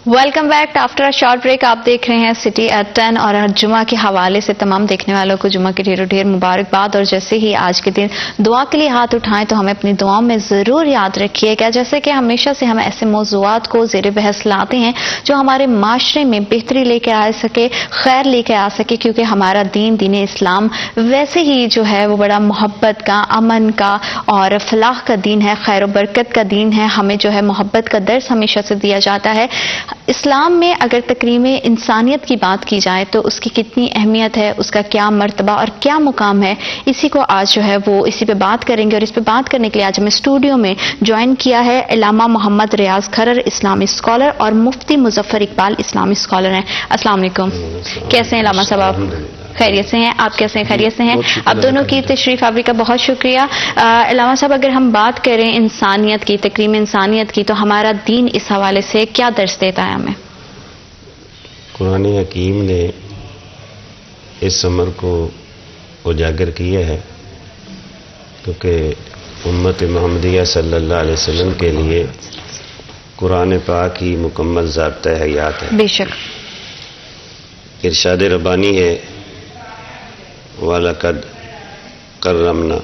Welcome back after short break. آپ دیکھ رہے ہیں سٹی ایٹ 10 اور جمعہ کے حوالے سے تمام دیکھنے والوں کو جمعہ کے ڈھیروں ڈھیر مبارکباد. اور جیسے ہی آج کے دن دعا کے لیے ہاتھ اٹھائیں تو ہمیں اپنی دعاؤں میں ضرور یاد رکھیے گا, جیسے کہ ہمیشہ سے ہم ایسے موضوعات کو زیر بحث لاتے ہیں جو ہمارے معاشرے میں بہتری لے کے آ سکے, خیر لے کے آ سکے, کیونکہ ہمارا دین اسلام ویسے ہی جو ہے وہ بڑا محبت کا, امن کا اور فلاح کا دین ہے, خیر و برکت کا دین ہے. ہمیں جو ہے محبت کا درس ہمیشہ سے دیا جاتا ہے. اسلام میں اگر تکریم انسانیت کی بات کی جائے تو اس کی کتنی اہمیت ہے, اس کا کیا مرتبہ اور کیا مقام ہے, اسی کو آج جو ہے وہ اسی پہ بات کریں گے. اور اس پہ بات کرنے کے لیے آج ہمیں اسٹوڈیو میں جوائن کیا ہے علامہ محمد ریاض کھرر, اسلامی اسکالر, اور مفتی مظفر اقبال, اسلامی اسکالر ہیں. السلام علیکم. کیسے ہیں علامہ صاحب؟ آپ خیریت سے ہیں؟ آپ کیسے ہیں؟ خیریت سے ہیں؟ آپ دونوں کی تشریف آوری کا بہت شکریہ. علامہ صاحب, اگر ہم بات کریں انسانیت کی, تکریم انسانیت کی, تو ہمارا دین اس حوالے سے کیا درس دیتا ہے ہمیں؟ قرآن حکیم نے اس امر کو اجاگر کیا ہے, کیونکہ امت محمدیہ صلی اللہ علیہ وسلم کے لیے قرآن پاک ہی مکمل ضابطہ حیات ہے. بے شک. ارشاد ربانی ہے وَلَقَدْ كَرَّمْنَا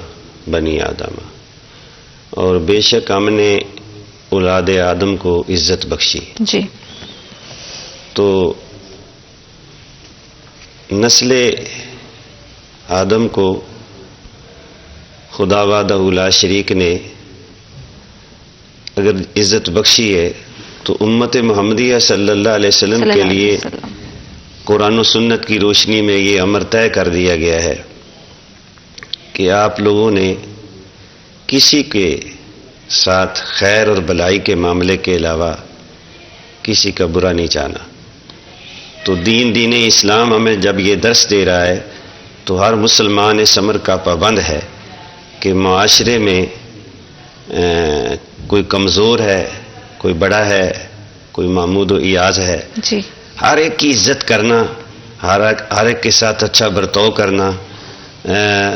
بَنِي آدَمَ, اور بے شک ہم نے اولاد آدم کو عزت بخشی. جی. تو نسل آدم کو خدا وحدہ لا شریک نے اگر عزت بخشی ہے تو امت محمدیہ صلی اللہ علیہ وسلم کے لیے قرآن و سنت کی روشنی میں یہ امر طے کر دیا گیا ہے کہ آپ لوگوں نے کسی کے ساتھ خیر اور بھلائی کے معاملے کے علاوہ کسی کا برا نہیں چاہنا. تو دین اسلام ہمیں جب یہ درس دے رہا ہے تو ہر مسلمان اس امر کا پابند ہے کہ معاشرے میں کوئی کمزور ہے, کوئی بڑا ہے, کوئی محمود و ایاز ہے, جی, ہر ایک کی عزت کرنا, ہر ایک کے ساتھ اچھا برتاؤ کرنا,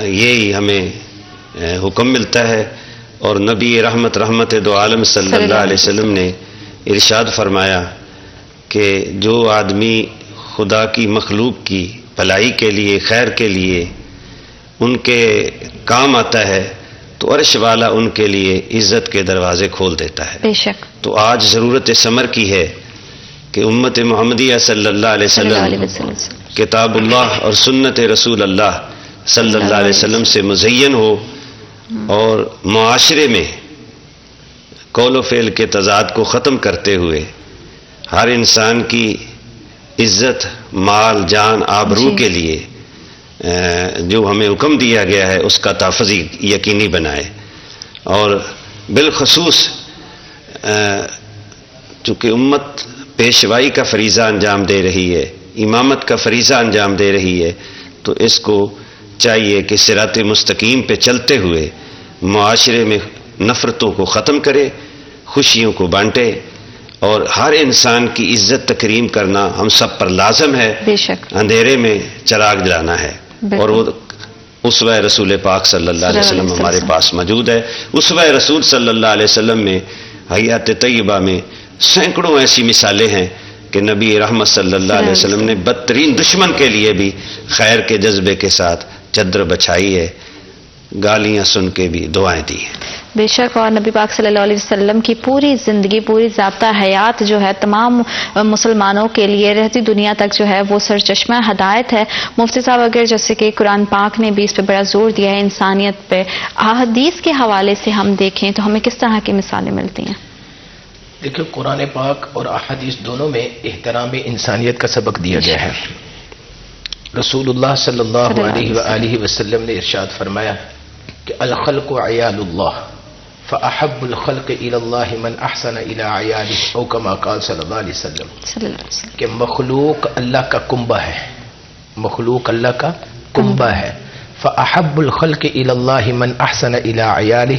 یہی ہمیں حکم ملتا ہے. اور نبی رحمت دو عالم صلی اللہ علیہ وسلم نے ارشاد فرمایا کہ جو آدمی خدا کی مخلوق کی بھلائی کے لیے, خیر کے لیے ان کے کام آتا ہے تو عرش والا ان کے لیے عزت کے دروازے کھول دیتا ہے. بے شک. تو آج ضرورت ثمر کی ہے کہ امت محمدیہ صلی اللہ علیہ وسلم کتاب اللہ اور سنت رسول اللہ صلی اللہ علیہ وسلم سے مزین ہو اور معاشرے میں قول و فعل کے تضاد کو ختم کرتے ہوئے ہر انسان کی عزت, مال, جان, آبرو کے لیے جو ہمیں حکم دیا گیا ہے اس کا تحفظ یقینی بنائے. اور بالخصوص چونکہ امت پیشوائی کا فریضہ انجام دے رہی ہے, امامت کا فریضہ انجام دے رہی ہے, تو اس کو چاہیے کہ صراط مستقیم پہ چلتے ہوئے معاشرے میں نفرتوں کو ختم کرے، خوشیوں کو بانٹے، اور ہر انسان کی عزت تکریم کرنا ہم سب پر لازم ہے۔ بے شک اندھیرے میں چراغ جلانا ہے، اور وہ اسوہ رسول پاک صلی اللہ علیہ وسلم ہمارے پاس موجود ہے۔ اسوہ رسول صلی اللہ علیہ وسلم میں حیات طیبہ میں سینکڑوں ایسی مثالیں ہیں کہ نبی رحمت صلی اللہ علیہ وسلم نے بدترین دشمن کے لیے بھی خیر کے جذبے کے ساتھ چادر بچھائی ہے، گالیاں سن کے بھی دعائیں دی ہیں۔ بے شک، اور نبی پاک صلی اللہ علیہ وسلم کی پوری زندگی، پوری ضابطہ حیات جو ہے تمام مسلمانوں کے لیے رہتی دنیا تک جو ہے وہ سرچشمہ ہدایت ہے۔ مفتی صاحب، اگر جیسے کہ قرآن پاک نے بھی اس پہ بڑا زور دیا ہے انسانیت پہ، احادیث کے حوالے سے ہم دیکھیں تو ہمیں کس طرح کی مثالیں ملتی ہیں؟ دیکھیں، قرآن پاک اور احادیث دونوں میں احترام انسانیت کا سبق دیا گیا ہے۔ رسول اللہ صلی اللہ علیہ وآلہ وسلم نے ارشاد فرمایا کہ الخلق عیال اللہ فاحب الخلق الی اللہ من احسن الی عیالہ، او کما قال صلی اللہ علیہ وسلم کہ مخلوق اللہ کا کنبہ ہے، مخلوق اللہ کا کنبہ ہے۔ فاحب الخلق الی اللہ من احسن الی عیالہ،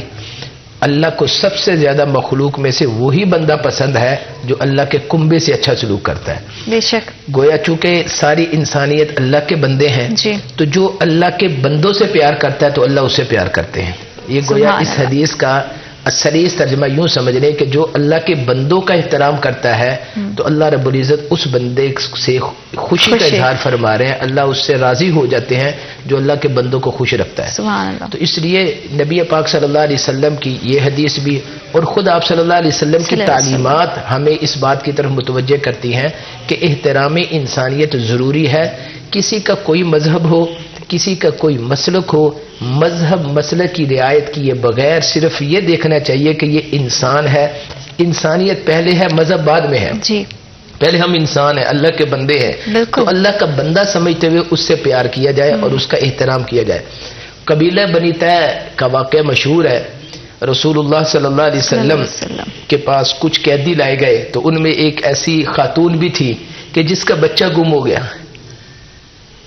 اللہ کو سب سے زیادہ مخلوق میں سے وہی بندہ پسند ہے جو اللہ کے کنبے سے اچھا سلوک کرتا ہے۔ بے شک، گویا چونکہ ساری انسانیت اللہ کے بندے ہیں جی، تو جو اللہ کے بندوں سے پیار کرتا ہے تو اللہ اسے پیار کرتے ہیں۔ یہ گویا اس حدیث کا اصلیس ترجمہ یوں سمجھ لیں کہ جو اللہ کے بندوں کا احترام کرتا ہے تو اللہ رب العزت اس بندے سے خوشی کا اظہار فرما رہے ہیں، اللہ اس سے راضی ہو جاتے ہیں جو اللہ کے بندوں کو خوش رکھتا ہے۔ سبحان اللہ۔ تو اس لیے نبی پاک صلی اللہ علیہ وسلم کی یہ حدیث بھی اور خود آپ صلی اللہ علیہ وسلم کی تعلیمات ہمیں اس بات کی طرف متوجہ کرتی ہیں کہ احترام انسانیت ضروری ہے۔ کسی کا کوئی مذہب ہو، کسی کا کوئی مسلک ہو، مذہب مسلک کی رعایت کیے بغیر صرف یہ دیکھنا چاہیے کہ یہ انسان ہے، انسانیت پہلے ہے، مذہب بعد میں ہے۔ جی، پہلے ہم انسان ہیں، اللہ کے بندے ہیں، تو اللہ کا بندہ سمجھتے ہوئے اس سے پیار کیا جائے اور اس کا احترام کیا جائے۔ قبیلہ بنی طے کا واقعہ مشہور ہے۔ رسول اللہ صلی اللہ علیہ وسلم کے پاس کچھ قیدی لائے گئے تو ان میں ایک ایسی خاتون بھی تھی کہ جس کا بچہ گم ہو گیا۔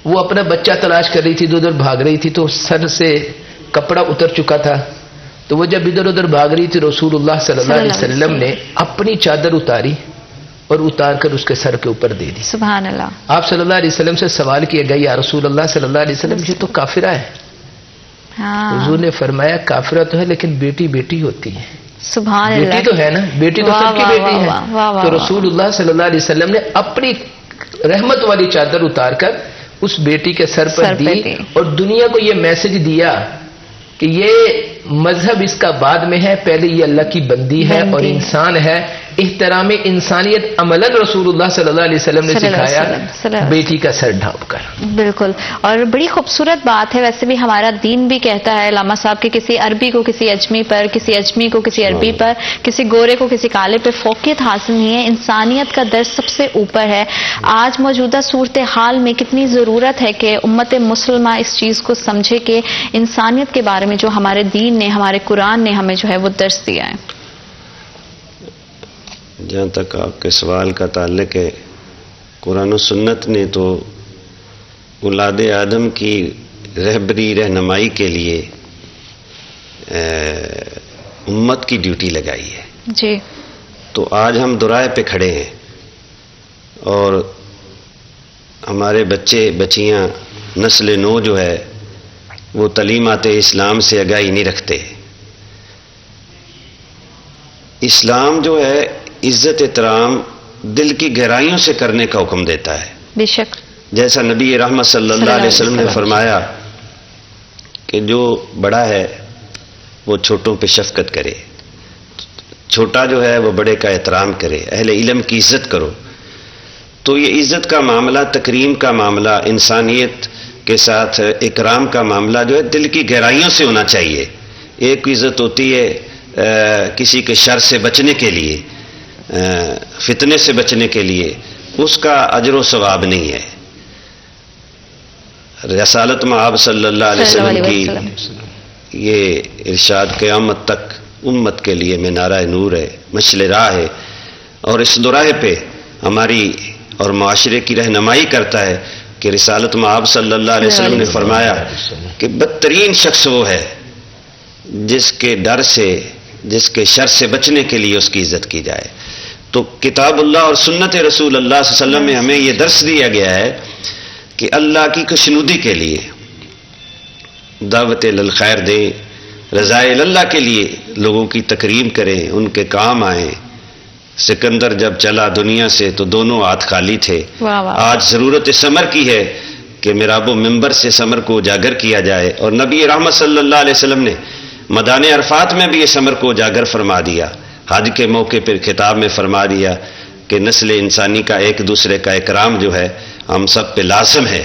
وہ اپنا بچہ تلاش کر رہی تھی، ادھر ادھر بھاگ رہی تھی، تو سر سے کپڑا اتر چکا تھا۔ تو وہ جب ادھر ادھر بھاگ رہی تھی، رسول اللہ صلی اللہ علیہ وسلم نے اپنی چادر اتاری اور اتار کر اس کے سر کے اوپر دے دی۔ سبحان اللہ۔ آپ صلی اللہ علیہ وسلم سے سوال کیا گیا، یا رسول اللہ صلی اللہ علیہ وسلم، یہ تو کافرہ ہے۔ حضور نے فرمایا کافرہ تو ہے لیکن بیٹی بیٹی ہوتی ہے۔ سبحان اللہ، بیٹی تو ہے نا، بیٹی تو سب کی بیٹی ہے۔ تو رسول اللہ صلی اللہ علیہ وسلم نے اپنی رحمت والی چادر اتار کر اس بیٹی کے سر پر دی اور دنیا کو یہ میسج دیا کہ یہ مذہب اس کا بعد میں ہے، پہلے یہ اللہ کی بندی ہے اور انسان ہے۔ احترام انسانیت عملاً رسول اللہ صلی اللہ علیہ وسلم نے سکھایا، بیٹی کا سر ڈھانپ کر۔ بالکل، اور بڑی خوبصورت بات ہے۔ ویسے بھی ہمارا دین بھی کہتا ہے علامہ صاحب کہ کسی عربی کو کسی اجمی پر، کسی اجمی کو کسی عربی پر، کسی گورے کو کسی کالے پہ فوقیت حاصل نہیں ہے، انسانیت کا درس سب سے اوپر ہے۔ آج موجودہ صورتحال میں کتنی ضرورت ہے کہ امت مسلمہ اس چیز کو سمجھے کہ انسانیت کے بارے میں جو ہمارے دین نے، ہمارے قرآن نے ہمیں جو ہے وہ درس دیا ہے۔ جہاں تک آپ کے سوال کا تعلق ہے، قرآن و سنت نے تو اولاد آدم کی رہبری رہنمائی کے لیے امت کی ڈیوٹی لگائی ہے جی۔ تو آج ہم دورائے پہ کھڑے ہیں اور ہمارے بچے بچیاں نسل نو جو ہے وہ تعلیمات اسلام سے آگاہی نہیں رکھتے۔ اسلام جو ہے عزت احترام دل کی گہرائیوں سے کرنے کا حکم دیتا ہے، بے شک، جیسا نبی رحمت صلی اللہ علیہ وسلم نے فرمایا کہ جو بڑا ہے وہ چھوٹوں پہ شفقت کرے، چھوٹا جو ہے وہ بڑے کا احترام کرے، اہل علم کی عزت کرو۔ تو یہ عزت کا معاملہ، تکریم کا معاملہ، انسانیت کے ساتھ اکرام کا معاملہ جو ہے دل کی گہرائیوں سے ہونا چاہیے۔ ایک عزت ہوتی ہے کسی کے شر سے بچنے کے لیے، فتنے سے بچنے کے لیے، اس کا اجر و ثواب نہیں ہے۔ رسالت مآب صلی اللہ علیہ وسلم کی یہ ارشاد قیامت تک امت کے لیے منارہ نور ہے، مشعل راہ ہے، اور اس دوراہے پہ ہماری اور معاشرے کی رہنمائی کرتا ہے کہ رسالت مآب صلی اللہ علیہ وسلم نے فرمایا کہ بدترین شخص وہ ہے جس کے ڈر سے، جس کے شر سے بچنے کے لیے اس کی عزت کی جائے. تو کتاب اللہ اور سنت رسول اللہ صلی اللہ علیہ وسلم میں ہمیں یہ درس دیا گیا ہے کہ اللہ کی خوشنودی کے لیے دعوت للخیر دیں، رضائے اللہ کے لیے لوگوں کی تکریم کریں، ان کے کام آئیں. سکندر جب چلا دنیا سے تو دونوں ہاتھ خالی تھے. آج ضرورت ثمر کی ہے کہ محراب و منبر سے ثمر کو اجاگر کیا جائے. اور نبی رحمت صلی اللہ علیہ وسلم نے میدان عرفات میں بھی یہ ثمر کو اجاگر فرما دیا. حج کے موقع پر خطاب میں فرما دیا کہ نسل انسانی کا ایک دوسرے کا اکرام جو ہے ہم سب پہ لازم ہے.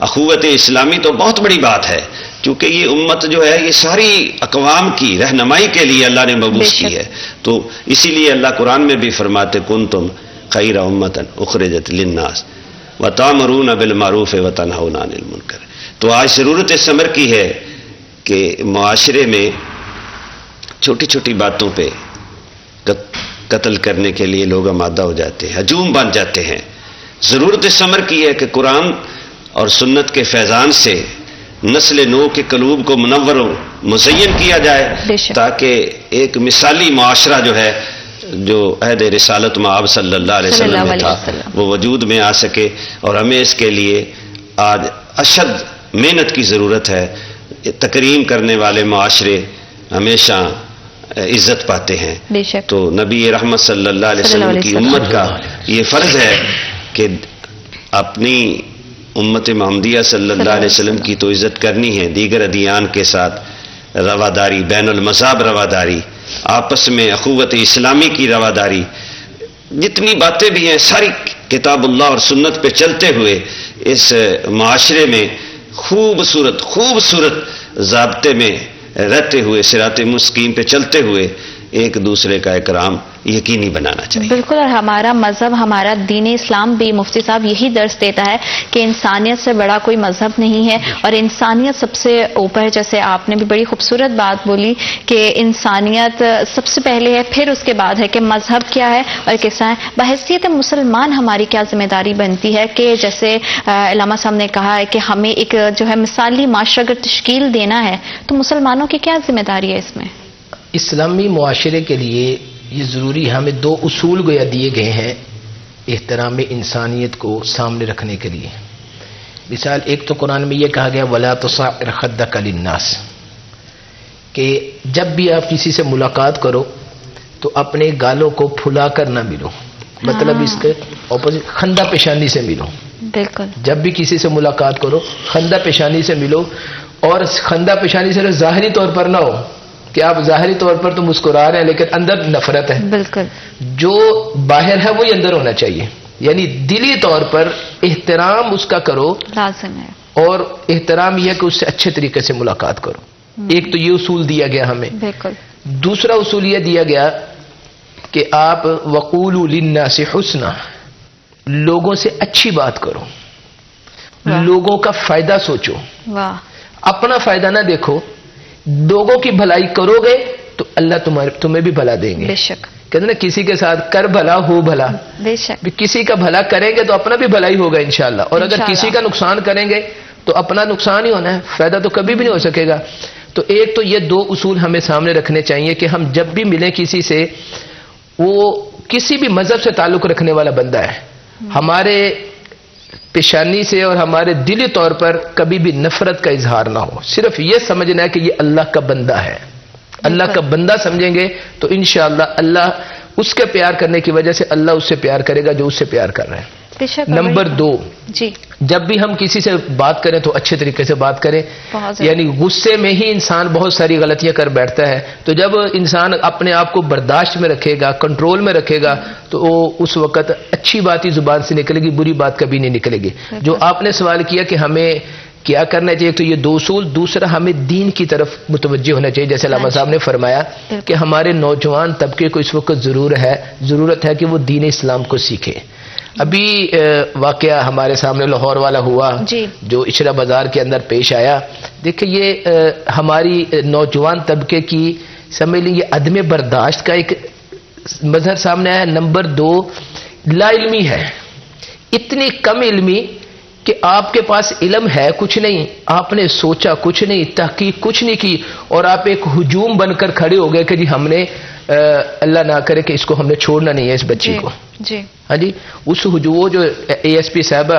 اخوت اسلامی تو بہت بڑی بات ہے، کیونکہ یہ امت جو ہے یہ ساری اقوام کی رہنمائی کے لیے اللہ نے مبعوث کی ہے. تو اسی لیے اللہ قرآن میں بھی فرماتے کنتم خیر امۃ اخرجت للناس وتأمرون بالمعروف وتنہون عن المنکر. تو آج ضرورت ثمر کی ہے کہ معاشرے میں چھوٹی چھوٹی باتوں پہ قتل کرنے کے لیے لوگ آمادہ ہو جاتے ہیں، ہجوم بن جاتے ہیں. ضرورت ثمر کی ہے کہ قرآن اور سنت کے فیضان سے نسل نو کے قلوب کو منور و مزین کیا جائے، تاکہ ایک مثالی معاشرہ جو ہے جو عہد رسالت مآب صلی اللہ علیہ وسلم میں تھا وہ وجود میں آ سکے. اور ہمیں اس کے لیے آج اشد محنت کی ضرورت ہے. تکریم کرنے والے معاشرے ہمیشہ عزت پاتے ہیں. تو نبی رحمت صلی اللہ علیہ وسلم کی امت کا یہ فرض ہے کہ اپنی امت محمدیہ صلی اللہ علیہ وسلم کی تو عزت کرنی ہے، دیگر ادیان کے ساتھ رواداری، بین المذہب رواداری، آپس میں اخوت اسلامی کی رواداری، جتنی باتیں بھی ہیں ساری کتاب اللہ اور سنت پہ چلتے ہوئے اس معاشرے میں خوبصورت ضابطے میں رہتے ہوئے صراط مستقیم پہ چلتے ہوئے ایک دوسرے کا اکرام یقینی بنانا چاہیے. بالکل. اور ہمارا مذہب، ہمارا دین اسلام بھی مفتی صاحب یہی درس دیتا ہے کہ انسانیت سے بڑا کوئی مذہب نہیں ہے، اور انسانیت سب سے اوپر ہے. جیسے آپ نے بھی بڑی خوبصورت بات بولی کہ انسانیت سب سے پہلے ہے، پھر اس کے بعد ہے کہ مذہب کیا ہے اور کیسا ہے. بحیثیت مسلمان ہماری کیا ذمہ داری بنتی ہے کہ جیسے علامہ صاحب نے کہا ہے کہ ہمیں ایک جو ہے مثالی معاشرہ اگر تشکیل دینا ہے تو مسلمانوں کی کیا ذمہ داری ہے اس میں؟ اسلامی معاشرے کے لیے یہ ضروری ہمیں دو اصول گویا دیے گئے ہیں احترام انسانیت کو سامنے رکھنے کے لیے. مثال ایک تو قرآن میں یہ کہا گیا وَلَا تُصَعِّرْ خَدَّكَ لِلنَّاسِ، کہ جب بھی آپ کسی سے ملاقات کرو تو اپنے گالوں کو پھلا کر نہ ملو. مطلب اس کے اپوزٹ خندہ پیشانی سے ملو. بالکل. جب بھی کسی سے ملاقات کرو خندہ پیشانی سے ملو، اور خندہ پیشانی سے ظاہری طور پر نہ ہو کہ آپ ظاہری طور پر تو مسکرا رہے ہیں لیکن اندر نفرت ہے. بالکل. جو باہر ہے وہی اندر ہونا چاہیے. یعنی دلی طور پر احترام اس کا کرو لازم ہے، اور احترام یہ کہ اس سے اچھے طریقے سے ملاقات کرو. ایک تو یہ اصول دیا گیا ہمیں. بالکل. دوسرا اصول یہ دیا گیا کہ آپ وقولوا للناس حسنا، لوگوں سے اچھی بات کرو، لوگوں کا فائدہ سوچو. واہ. اپنا فائدہ نہ دیکھو. لوگوں کی بھلائی کرو گے تو اللہ تمہیں بھی بھلا دیں گے. بے شک. کہتے نا کسی کے ساتھ کر بھلا ہو بھلا. بے شک. کسی کا بھلا کریں گے تو اپنا بھی بھلائی ہوگا انشاءاللہ. اور اگر کسی کا نقصان کریں گے تو اپنا نقصان ہی ہونا ہے، فائدہ تو کبھی بھی نہیں ہو سکے گا. تو ایک تو یہ دو اصول ہمیں سامنے رکھنے چاہیے کہ ہم جب بھی ملیں کسی سے، وہ کسی بھی مذہب سے تعلق رکھنے والا بندہ ہے، ہمارے پیشانی سے اور ہمارے دلی طور پر کبھی بھی نفرت کا اظہار نہ ہو. صرف یہ سمجھنا ہے کہ یہ اللہ کا بندہ ہے. اللہ کا بندہ سمجھیں گے تو انشاءاللہ اللہ اس کے پیار کرنے کی وجہ سے اللہ اس سے پیار کرے گا جو اس سے پیار کر رہے ہیں. نمبر 2، جی، جب بھی ہم کسی سے بات کریں تو اچھے طریقے سے بات کریں. یعنی غصے میں ہی انسان بہت ساری غلطیاں کر بیٹھتا ہے. تو جب انسان اپنے آپ کو برداشت میں رکھے گا، کنٹرول میں رکھے گا، تو اس وقت اچھی بات ہی زبان سے نکلے گی، بری بات کبھی نہیں نکلے گی. جو آپ نے سوال کیا کہ ہمیں کیا کرنا چاہیے، تو یہ 2 اصول. دوسرا ہمیں دین کی طرف متوجہ ہونا چاہیے. جیسے علامہ صاحب نے فرمایا کہ ہمارے نوجوان طبقے کو اس وقت ضرورت ہے کہ وہ دین اسلام کو سیکھے. ابھی واقعہ ہمارے سامنے لاہور والا ہوا جو اشرا بازار کے اندر پیش آیا. دیکھیں یہ ہماری نوجوان طبقے کی سمجھ لیں یہ عدم برداشت کا ایک مظہر سامنے آیا. نمبر 2 لا علمی ہے، اتنی کم علمی کہ آپ کے پاس علم ہے کچھ نہیں، آپ نے سوچا کچھ نہیں، تحقیق کچھ نہیں کی، اور آپ ایک ہجوم بن کر کھڑے ہو گئے کہ جی ہم نے اللہ نہ کرے کہ اس کو ہم نے چھوڑنا نہیں ہے اس بچی کو. جی ہاں جی، اس ہجوم جو اے ایس پی صاحبہ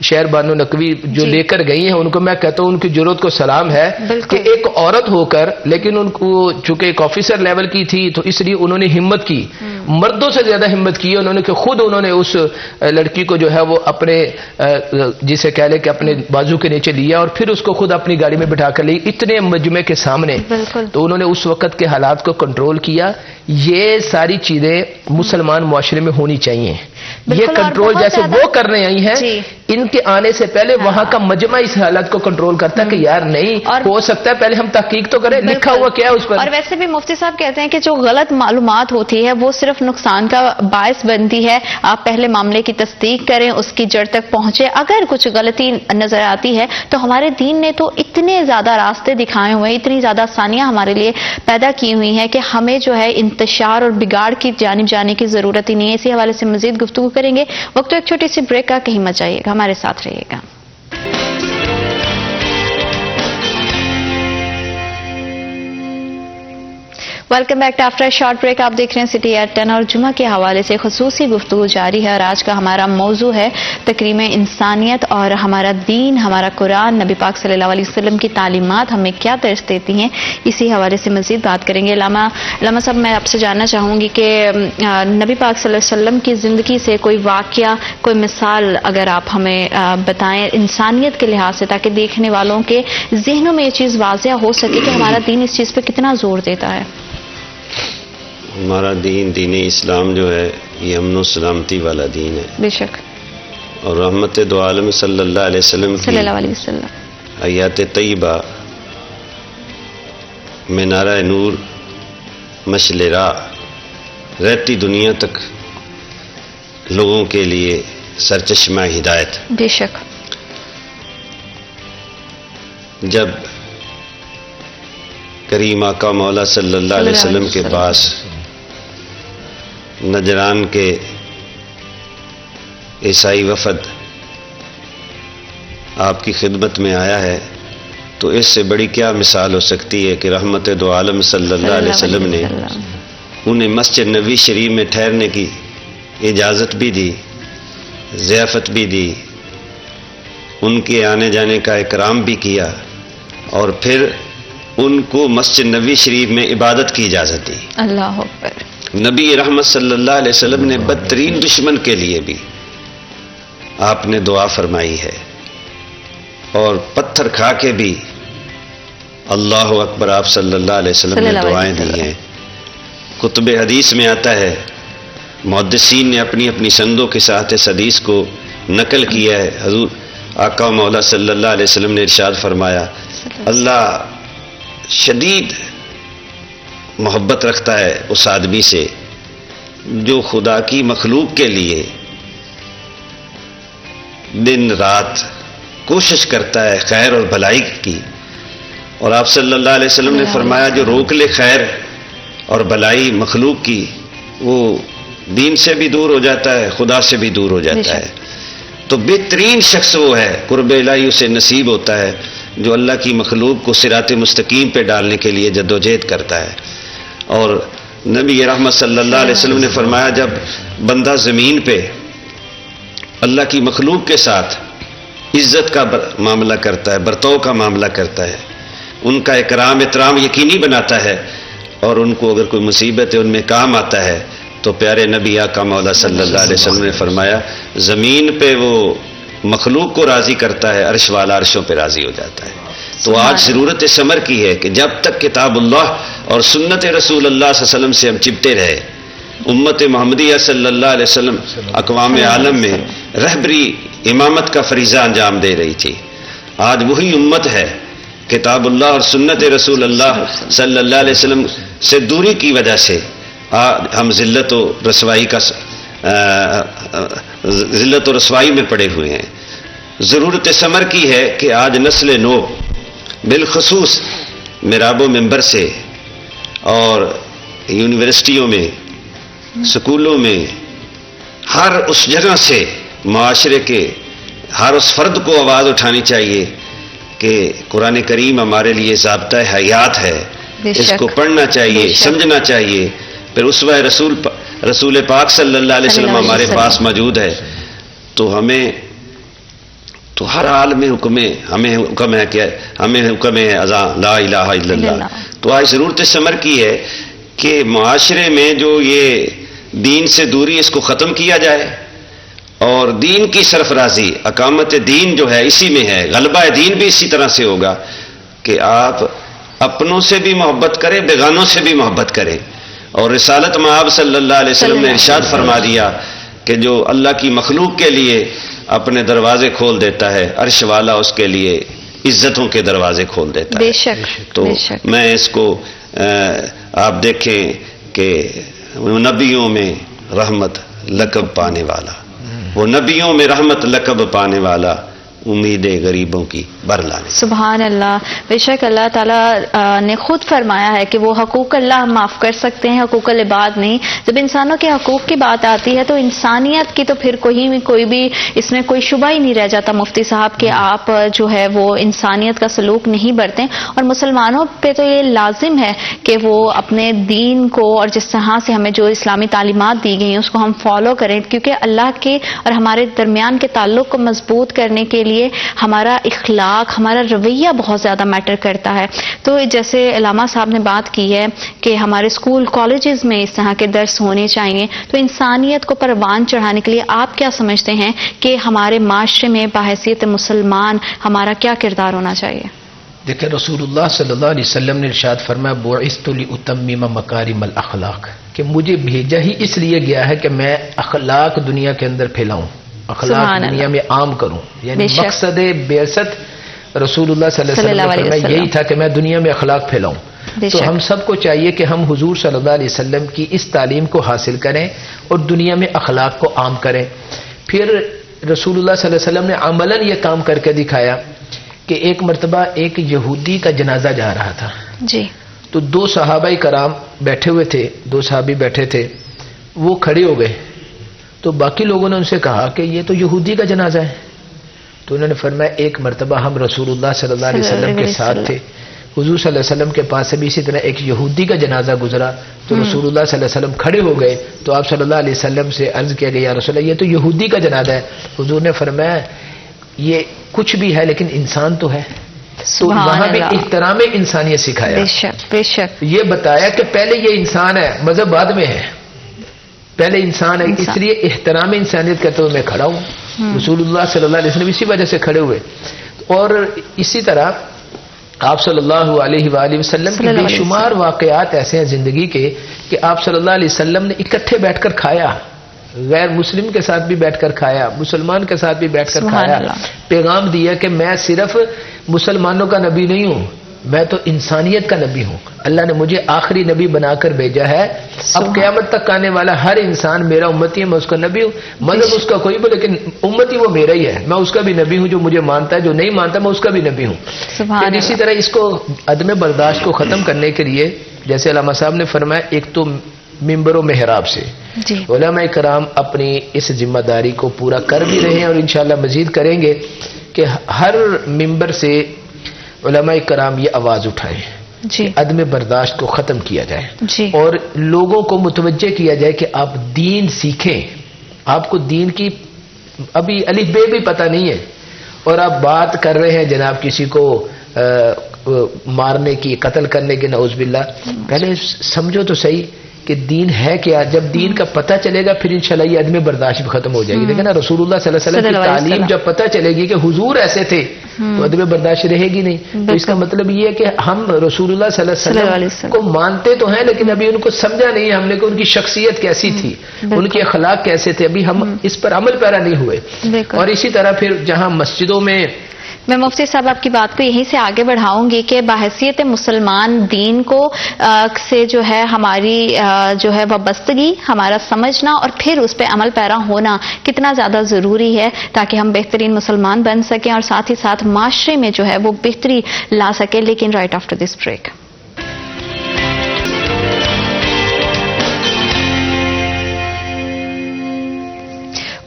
شہر بانو نقوی جو لے کر گئی ہیں، ان کو میں کہتا ہوں ان کی ضرورت کو سلام ہے کہ ایک عورت ہو کر، لیکن ان کو چونکہ ایک آفیسر لیول کی تھی تو اس لیے انہوں نے ہمت کی، مردوں سے زیادہ ہمت کی انہوں نے، کہ خود انہوں نے اس لڑکی کو جو ہے وہ اپنے جسے کہہ لے کہ اپنے بازو کے نیچے لیا اور پھر اس کو خود اپنی گاڑی میں بٹھا کر لی اتنے مجمع کے سامنے. تو انہوں نے اس وقت کے حالات کو کنٹرول کیا. یہ ساری چیزیں مسلمان معاشرے میں ہونی چاہیے. یہ کنٹرول جیسے وہ کرنے آئی ہیں، ان کے آنے سے پہلے وہاں کا مجمع اس حالت کو کنٹرول کرتا ہے کہ یار نہیں ہو سکتا ہے، پہلے ہم تحقیق تو کریں لکھا ہوا کیا ہے اس پر. اور ویسے بھی مفتی صاحب کہتے ہیں کہ جو غلط معلومات ہوتی ہے وہ صرف نقصان کا باعث بنتی ہے. آپ پہلے معاملے کی تصدیق کریں، اس کی جڑ تک پہنچے. اگر کچھ غلطی نظر آتی ہے تو ہمارے دین نے تو اتنے زیادہ راستے دکھائے ہوئے ہیں، اتنی زیادہ آسانیاں ہمارے لیے پیدا کی ہوئی ہیں کہ ہمیں جو ہے انتشار اور بگاڑ کی جانب جانے کی ضرورت ہی نہیں ہے. اسی حوالے سے مزید گفتگو کریں گے. وقت تو ایک چھوٹی سی بریک کا، کہیں مت جائیے گا، ہمارے ساتھ رہیے گا. Welcome back to after short break. آپ دیکھ رہے ہیں سٹی ایٹ 10 اور جمعہ کے حوالے سے خصوصی گفتگو جاری ہے، اور آج کا ہمارا موضوع ہے تکریم انسانیت اور ہمارا دین، ہمارا قرآن، نبی پاک صلی اللہ علیہ وسلم کی تعلیمات ہمیں کیا درس دیتی ہیں. اسی حوالے سے مزید بات کریں گے. علامہ صاحب، میں آپ سے جاننا چاہوں گی کہ نبی پاک صلی اللہ علیہ وسلم کی زندگی سے کوئی واقعہ، کوئی مثال اگر آپ ہمیں بتائیں انسانیت کے لحاظ سے، تاکہ دیکھنے والوں کے ذہنوں میں یہ چیز واضح ہو سکے کہ ہمارا دین اس چیز پہ کتنا زور دیتا ہے. ہمارا دین اسلام جو ہے یہ امن و سلامتی والا دین ہے. بے شک. اور رحمت دو عالم صلی اللہ علیہ وسلم حیات طیبہ منارہ نور مشعل راہ رہتی دنیا تک لوگوں کے لیے سرچشمہ ہدایت. بے شک. جب کریم آقا مولا صلی اللہ علیہ وسلم کے پاس نجران کے عیسائی وفد آپ کی خدمت میں آیا ہے، تو اس سے بڑی کیا مثال ہو سکتی ہے کہ رحمت دو عالم صلی اللہ علیہ وسلم نے انہیں مسجد نبوی شریف میں ٹھہرنے کی اجازت بھی دی، ضیافت بھی دی، ان کے آنے جانے کا اکرام بھی کیا، اور پھر ان کو مسجد نبوی شریف میں عبادت کی اجازت دی. اللہ اکبر. نبی رحمت صلی اللہ علیہ وسلم نے بدترین دشمن کے لیے بھی آپ نے دعا فرمائی ہے، اور پتھر کھا کے بھی اللہ اکبر آپ صلی اللہ علیہ وسلم نے دعائیں دی ہیں. کتب حدیث میں آتا ہے، محدثین نے اپنی اپنی سندوں کے ساتھ اس حدیث کو نقل کیا ہے. حضور آقا مولا صلی اللہ علیہ وسلم نے ارشاد فرمایا، اللہ شدید محبت رکھتا ہے اس آدمی سے جو خدا کی مخلوق کے لیے دن رات کوشش کرتا ہے خیر اور بھلائی کی. اور آپ صلی اللہ علیہ وسلم نے فرمایا جو روک لے خیر اور بھلائی مخلوق کی، وہ دین سے بھی دور ہو جاتا ہے، خدا سے بھی دور ہو جاتا ہے. تو بہترین شخص وہ ہے، قرب الہی اسے نصیب ہوتا ہے جو اللہ کی مخلوق کو صراط مستقیم پہ ڈالنے کے لیے جدوجہد کرتا ہے. اور نبی رحمت صلی اللہ علیہ وسلم نے فرمایا جب بندہ زمین پہ اللہ کی مخلوق کے ساتھ عزت کا معاملہ کرتا ہے، برتاؤ کا معاملہ کرتا ہے، ان کا اکرام احترام یقینی بناتا ہے، اور ان کو اگر کوئی مصیبت ہے ان میں کام آتا ہے، تو پیارے نبی آقا مولا صلی اللہ علیہ وسلم نے فرمایا زمین پہ وہ مخلوق کو راضی کرتا ہے، عرش والا عرشوں پہ راضی ہو جاتا ہے. تو آج ضرورت اس امر کی ہے کہ جب تک کتاب اللہ اور سنت رسول اللہ صلی اللہ علیہ وسلم سے ہم چپتے رہے، امت محمدیہ صلی اللہ علیہ وسلم اقوام عالم میں رہبری امامت کا فریضہ انجام دے رہی تھی. آج وہی امت ہے کتاب اللہ اور سنت رسول اللہ صلی اللہ علیہ وسلم سے دوری کی وجہ سے ہم ذلت و رسوائی میں پڑے ہوئے ہیں. ضرورت اس امر کی ہے کہ آج نسل نو بالخصوص محراب و منبر سے اور یونیورسٹیوں میں، اسکولوں میں، ہر اس جگہ سے معاشرے کے ہر اس فرد کو آواز اٹھانی چاہیے کہ قرآن کریم ہمارے لیے ضابطۂ حیات ہے، اس کو پڑھنا چاہیے، سمجھنا چاہیے. پھر اسوہ رسول پاک صلی اللہ علیہ وسلم ہمارے پاس موجود ہے، تو ہمیں تو ہر حال میں ہمیں حکم ہے اذان لا الہ الا اللہ. تو آج ضرورت اس امر کی ہے کہ معاشرے میں جو یہ دین سے دوری، اس کو ختم کیا جائے، اور دین کی سرفرازی، اقامت دین جو ہے اسی میں ہے. غلبہ دین بھی اسی طرح سے ہوگا کہ آپ اپنوں سے بھی محبت کریں، بیگانوں سے بھی محبت کریں. اور رسالت مآب صلی اللہ علیہ وسلم نے ارشاد فرما دیا کہ جو اللہ کی مخلوق کے لیے اپنے دروازے کھول دیتا ہے، عرش والا اس کے لیے عزتوں کے دروازے کھول دیتا ہے. بے شک. تو میں اس کو آپ دیکھیں کہ نبیوں میں رحمت لقب پانے والا، وہ نبیوں میں رحمت لقب پانے والا، امیدیں غریبوں کی بر لانے. سبحان اللہ. بے شک اللہ تعالیٰ نے خود فرمایا ہے کہ وہ حقوق اللہ معاف کر سکتے ہیں، حقوق العباد نہیں. جب انسانوں کے حقوق کی بات آتی ہے تو انسانیت کی تو پھر کوئی بھی اس میں کوئی شبہ ہی نہیں رہ جاتا مفتی صاحب کہ آپ جو ہے وہ انسانیت کا سلوک نہیں برتیں. اور مسلمانوں پہ تو یہ لازم ہے کہ وہ اپنے دین کو اور جس طرح سے ہمیں جو اسلامی تعلیمات دی گئی ہیں اس کو ہم فالو کریں، کیونکہ اللہ کے اور ہمارے درمیان کے تعلق کو مضبوط کرنے کے لیے ہمارا اخلاق، ہمارا رویہ بہت زیادہ میٹر کرتا ہے. تو جیسے علامہ صاحب نے بات کی ہے کہ ہمارے اسکول کالجز میں اس طرح کے درس ہونے چاہیے، تو انسانیت کو پروان چڑھانے کے لیے آپ کیا سمجھتے ہیں کہ ہمارے معاشرے میں بحیثیت مسلمان ہمارا کیا کردار ہونا چاہیے؟ دیکھیں رسول اللہ صلی اللہ علیہ وسلم نے ارشاد فرمایا بعثت لأتمم مکارم الاخلاق، کہ مجھے بھیجا ہی اس لیے گیا ہے کہ میں اخلاق دنیا کے اندر پھیلاؤں، اخلاق دنیا میں عام کروں. یعنی مقصد بعثت رسول اللہ صلی اللہ علیہ وسلم یہی تھا کہ میں دنیا میں اخلاق پھیلاؤں. تو ہم سب کو چاہیے کہ ہم حضور صلی اللہ علیہ وسلم کی اس تعلیم کو حاصل کریں اور دنیا میں اخلاق کو عام کریں. پھر رسول اللہ صلی اللہ علیہ وسلم نے عملاً یہ کام کر کے دکھایا کہ ایک مرتبہ ایک یہودی کا جنازہ جا رہا تھا جی. تو دو صحابہ کرام بیٹھے ہوئے تھے، دو صحابی بیٹھے تھے، وہ کھڑے ہو گئے. تو باقی لوگوں نے ان سے کہا کہ یہ تو یہودی کا جنازہ ہے. تو انہوں نے فرمایا ایک مرتبہ ہم رسول اللہ صلی اللہ علیہ وسلم کے ساتھ تھے، حضور صلی اللہ علیہ وسلم کے پاس سے بھی اسی طرح ایک یہودی کا جنازہ گزرا، تو رسول اللہ صلی اللہ علیہ وسلم کھڑے ہو گئے. تو آپ صلی اللہ علیہ وسلم سے عرض کیا گیا یا رسول اللہ یہ تو یہودی کا جنازہ ہے. حضور نے فرمایا یہ کچھ بھی ہے لیکن انسان تو ہے. تو وہاں بھی احترام انسانیت سکھایا. بے شک بے شک. یہ بتایا کہ پہلے یہ انسان ہے، مذہب بعد میں ہے، پہلے انسان ہے، اس لیے احترام انسانیت کرتے ہوئے میں کھڑا ہوں. رسول اللہ صلی اللہ علیہ وسلم اسی وجہ سے کھڑے ہوئے. اور اسی طرح آپ صلی اللہ علیہ وآلہ وسلم کے بے شمار واقعات ایسے ہیں زندگی کے کہ آپ صلی اللہ علیہ وسلم نے اکٹھے بیٹھ کر کھایا، غیر مسلم کے ساتھ بھی بیٹھ کر کھایا، مسلمان کے ساتھ بھی بیٹھ کر کھایا. پیغام دیا کہ میں صرف مسلمانوں کا نبی نہیں ہوں، میں تو انسانیت کا نبی ہوں. اللہ نے مجھے آخری نبی بنا کر بھیجا ہے. اب قیامت تک آنے والا ہر انسان میرا امتی ہے، میں اس کا نبی ہوں. مذہب اس کا کوئی بھی، لیکن امتی وہ میرا ہی ہے. میں اس کا بھی نبی ہوں، جو مجھے مانتا ہے، جو نہیں مانتا میں اس کا بھی نبی ہوں. اسی طرح اس کو عدم برداشت کو ختم کرنے کے لیے جیسے علامہ صاحب نے فرمایا، ایک تو ممبر و محراب سے علماء کرام اپنی اس ذمہ داری کو پورا کر بھی رہے ہیں اور انشاءاللہ مزید کریں گے کہ ہر ممبر سے علماء کرام یہ آواز اٹھائیں کہ عدم برداشت کو ختم کیا جائے اور لوگوں کو متوجہ کیا جائے کہ آپ دین سیکھیں. آپ کو دین کی ابھی الف بے بھی پتہ نہیں ہے اور آپ بات کر رہے ہیں جناب کسی کو مارنے کی، قتل کرنے کی، نعوذ باللہ. پہلے سمجھو تو صحیح کہ دین ہے کیا. جب دین کا پتہ چلے گا پھر انشاءاللہ یہ عدم برداشت بھی ختم ہو جائے گی. لیکن رسول اللہ صلی اللہ علیہ وسلم کی تعلیم جب پتہ چلے گی کہ حضور ایسے تھے تو عدم برداشت رہے گی نہیں. تو اس کا مطلب یہ ہے کہ ہم رسول اللہ صلی اللہ علیہ وسلم کو مانتے تو ہیں لیکن ابھی ان کو سمجھا نہیں ہے ہم نے کہ ان کی شخصیت کیسی تھی، ان کے اخلاق کیسے تھے، ابھی ہم اس پر عمل پیرا نہیں ہوئے. اور اسی طرح پھر جہاں مسجدوں میں میں مفتی صاحب آپ کی بات کو یہیں سے آگے بڑھاؤں گی کہ بحیثیت مسلمان دین کو سے جو ہے ہماری جو ہے وابستگی، ہمارا سمجھنا اور پھر اس پہ عمل پیرا ہونا کتنا زیادہ ضروری ہے تاکہ ہم بہترین مسلمان بن سکیں اور ساتھ ہی ساتھ معاشرے میں جو ہے وہ بہتری لا سکیں. لیکن right after this break.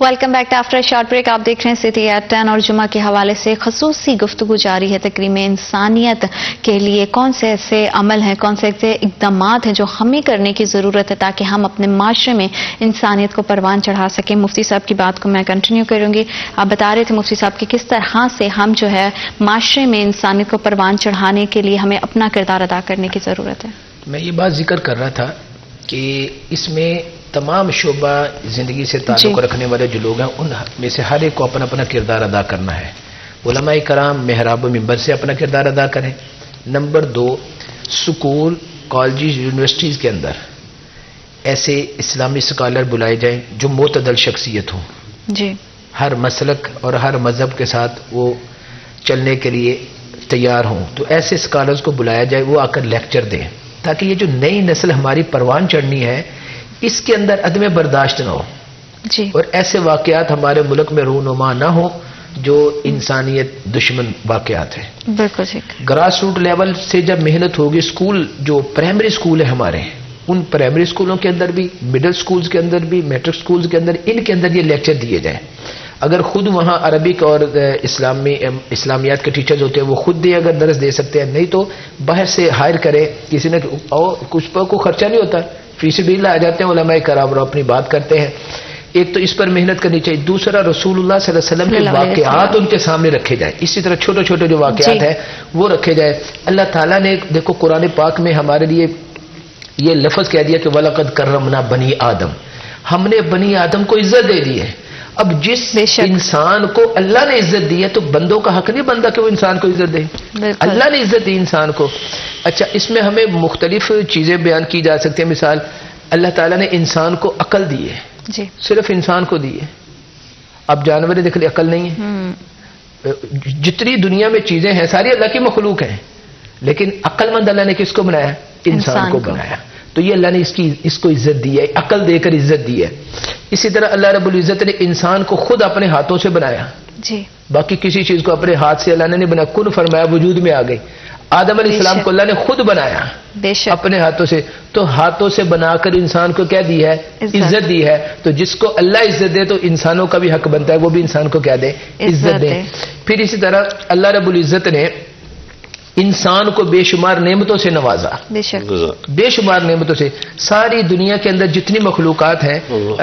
Welcome back after short break. آپ دیکھ رہے ہیں سٹی ایٹ 10 اور جمعہ کے حوالے سے خصوصی گفتگو جاری ہے. تکریم انسانیت کے لیے کون سے ایسے عمل ہیں، کون سے ایسے اقدامات ہیں جو ہمیں کرنے کی ضرورت ہے تاکہ ہم اپنے معاشرے میں انسانیت کو پروان چڑھا سکیں. مفتی صاحب کی بات کو میں کنٹینیو کروں گی. آپ بتا رہے تھے مفتی صاحب کہ کس طرح سے ہم جو ہے معاشرے میں انسانیت کو پروان چڑھانے کے لیے ہمیں اپنا کردار ادا کرنے کی ضرورت ہے. میں یہ بات ذکر کر رہا تھا کہ اس میں تمام شعبہ زندگی سے تعلق رکھنے والے جو لوگ ہیں ان میں سے ہر ایک کو اپنا اپنا کردار ادا کرنا ہے. علماء کرام محراب و منبر سے اپنا کردار ادا کریں. نمبر 2، سکول، کالجز، یونیورسٹیز کے اندر ایسے اسلامی اسکالر بلائے جائیں جو معتدل شخصیت ہوں، جی، ہر مسلک اور ہر مذہب کے ساتھ وہ چلنے کے لیے تیار ہوں. تو ایسے اسکالرز کو بلایا جائے، وہ آ کر لیکچر دیں تاکہ یہ جو نئی نسل ہماری پروان چڑھنی ہے اس کے اندر عدم برداشت نہ ہو، جی، اور ایسے واقعات ہمارے ملک میں رونما نہ ہو جو انسانیت دشمن واقعات ہیں. بالکل ٹھیک. گراس روٹ لیول سے جب محنت ہوگی، اسکول جو پرائمری اسکول ہے ہمارے، ان پرائمری اسکولوں کے اندر بھی، مڈل اسکولز کے اندر بھی، میٹرک اسکولز کے اندر، ان کے اندر یہ لیکچر دیے جائیں. اگر خود وہاں عربک اور اسلامیات کے ٹیچرز ہوتے ہیں وہ خود دے، اگر درس دے سکتے ہیں، نہیں تو باہر سے ہائر کرے کسی نے. اور کچھ پر کوئی خرچہ نہیں ہوتا، فیس بھی آ جاتے ہیں علماء کرام اور اپنی بات کرتے ہیں. ایک تو اس پر محنت کرنی چاہیے. دوسرا، رسول اللہ صلی اللہ علیہ وسلم کے واقعات ان کے سامنے رکھے جائیں. اسی طرح چھوٹے چھوٹے جو واقعات ہیں وہ رکھے جائے. اللہ تعالیٰ نے دیکھو قرآن پاک میں ہمارے لیے یہ لفظ کہہ دیا کہ وَلَقَدْ كَرَّمْنَا بَنِي آدم، ہم نے بنی آدم کو عزت دے دی ہے. اب جس انسان کو اللہ نے عزت دی ہے تو بندوں کا حق نہیں بنتا کہ وہ انسان کو عزت دے. اللہ نے عزت دی انسان کو. اچھا، اس میں ہمیں مختلف چیزیں بیان کی جا سکتی ہیں. مثال، اللہ تعالیٰ نے انسان کو عقل دی ہے، جی، صرف انسان کو دی ہے. اب جانور دیکھ لیں عقل نہیں ہے. جتنی دنیا میں چیزیں ہیں ساری اللہ کی مخلوق ہیں، لیکن عقل مند اللہ نے کس کو بنایا؟ انسان کو بنایا. تو یہ اللہ نے اس کو عزت دی ہے، عقل دے کر عزت دی ہے. اسی طرح اللہ رب العزت نے انسان کو خود اپنے ہاتھوں سے بنایا. جی، باقی کسی چیز کو اپنے ہاتھ سے اللہ نے نہیں بنایا. کن فرمایا، وجود میں آ گئی. آدم علیہ السلام کو اللہ نے خود بنایا اپنے ہاتھوں سے. تو ہاتھوں سے بنا کر انسان کو کیا دی ہے؟ عزت دی ہے. تو جس کو اللہ عزت دے تو انسانوں کا بھی حق بنتا ہے وہ بھی انسان کو کیا دے؟ عزت دے. پھر اسی طرح اللہ رب العزت نے انسان کو بے شمار نعمتوں سے نوازا، بے شمار نعمتوں سے. ساری دنیا کے اندر جتنی مخلوقات ہیں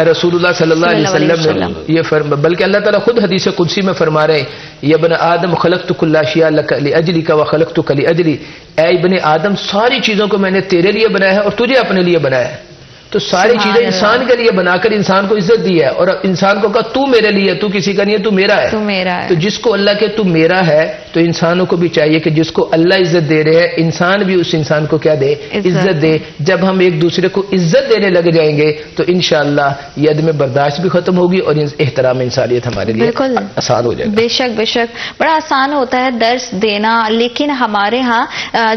رسول اللہ صلی اللہ علیہ وسلم نے یہ بلکہ اللہ تعالیٰ خود حدیث قدسی میں فرما رہے ہیں، یا ابن آدم خلقت کل اشیاء لاجلک وخلقتک لاجلی، اے ابن آدم ساری چیزوں کو میں نے تیرے لیے بنایا ہے اور تجھے اپنے لیے بنایا ہے. تو ساری چیزیں انسان کے لیے بنا کر انسان کو عزت دی ہے، اور انسان کو کہا تو میرے لیے، تو کسی کا نہیں ہے، تو میرا ہے. تو جس کو اللہ کے تو میرا ہے، تو انسانوں کو بھی چاہیے کہ جس کو اللہ عزت دے رہے ہیں انسان بھی اس انسان کو کیا دے؟ عزت دے. جب ہم ایک دوسرے کو عزت دینے لگ جائیں گے تو انشاءاللہ یہ عدم برداشت بھی ختم ہوگی اور احترام انسانیت ہمارے لیے آسان ہو جائے گا. بے شک بے شک، بڑا آسان ہوتا ہے درس دینا، لیکن ہمارے ہاں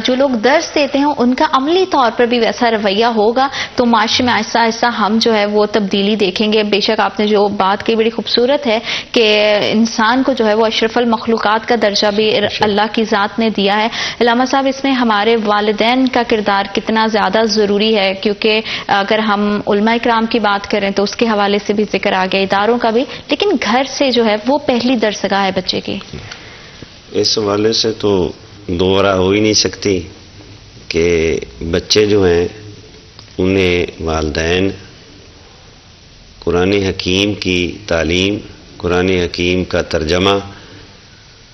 جو لوگ درس دیتے ہیں ان کا عملی طور پر بھی ویسا رویہ ہوگا تو معاشرے میں آہستہ آہستہ ہم جو ہے وہ تبدیلی دیکھیں گے. بے شک آپ نے جو بات کی بڑی خوبصورت ہے کہ انسان کو جو ہے وہ اشرف المخلوقات کا درجہ بھی اللہ کی ذات نے دیا ہے. علامہ صاحب، اس میں ہمارے والدین کا کردار کتنا زیادہ ضروری ہے؟ کیونکہ اگر ہم علماء کرام کی بات کریں تو اس کے حوالے سے بھی ذکر آ گیا، اداروں کا بھی، لیکن گھر سے جو ہے وہ پہلی درسگاہ ہے بچے کی. اس حوالے سے تو دو راہ ہو ہی نہیں سکتی کہ بچے جو ہیں انہیں والدین قرآن حکیم کی تعلیم، قرآن حکیم کا ترجمہ،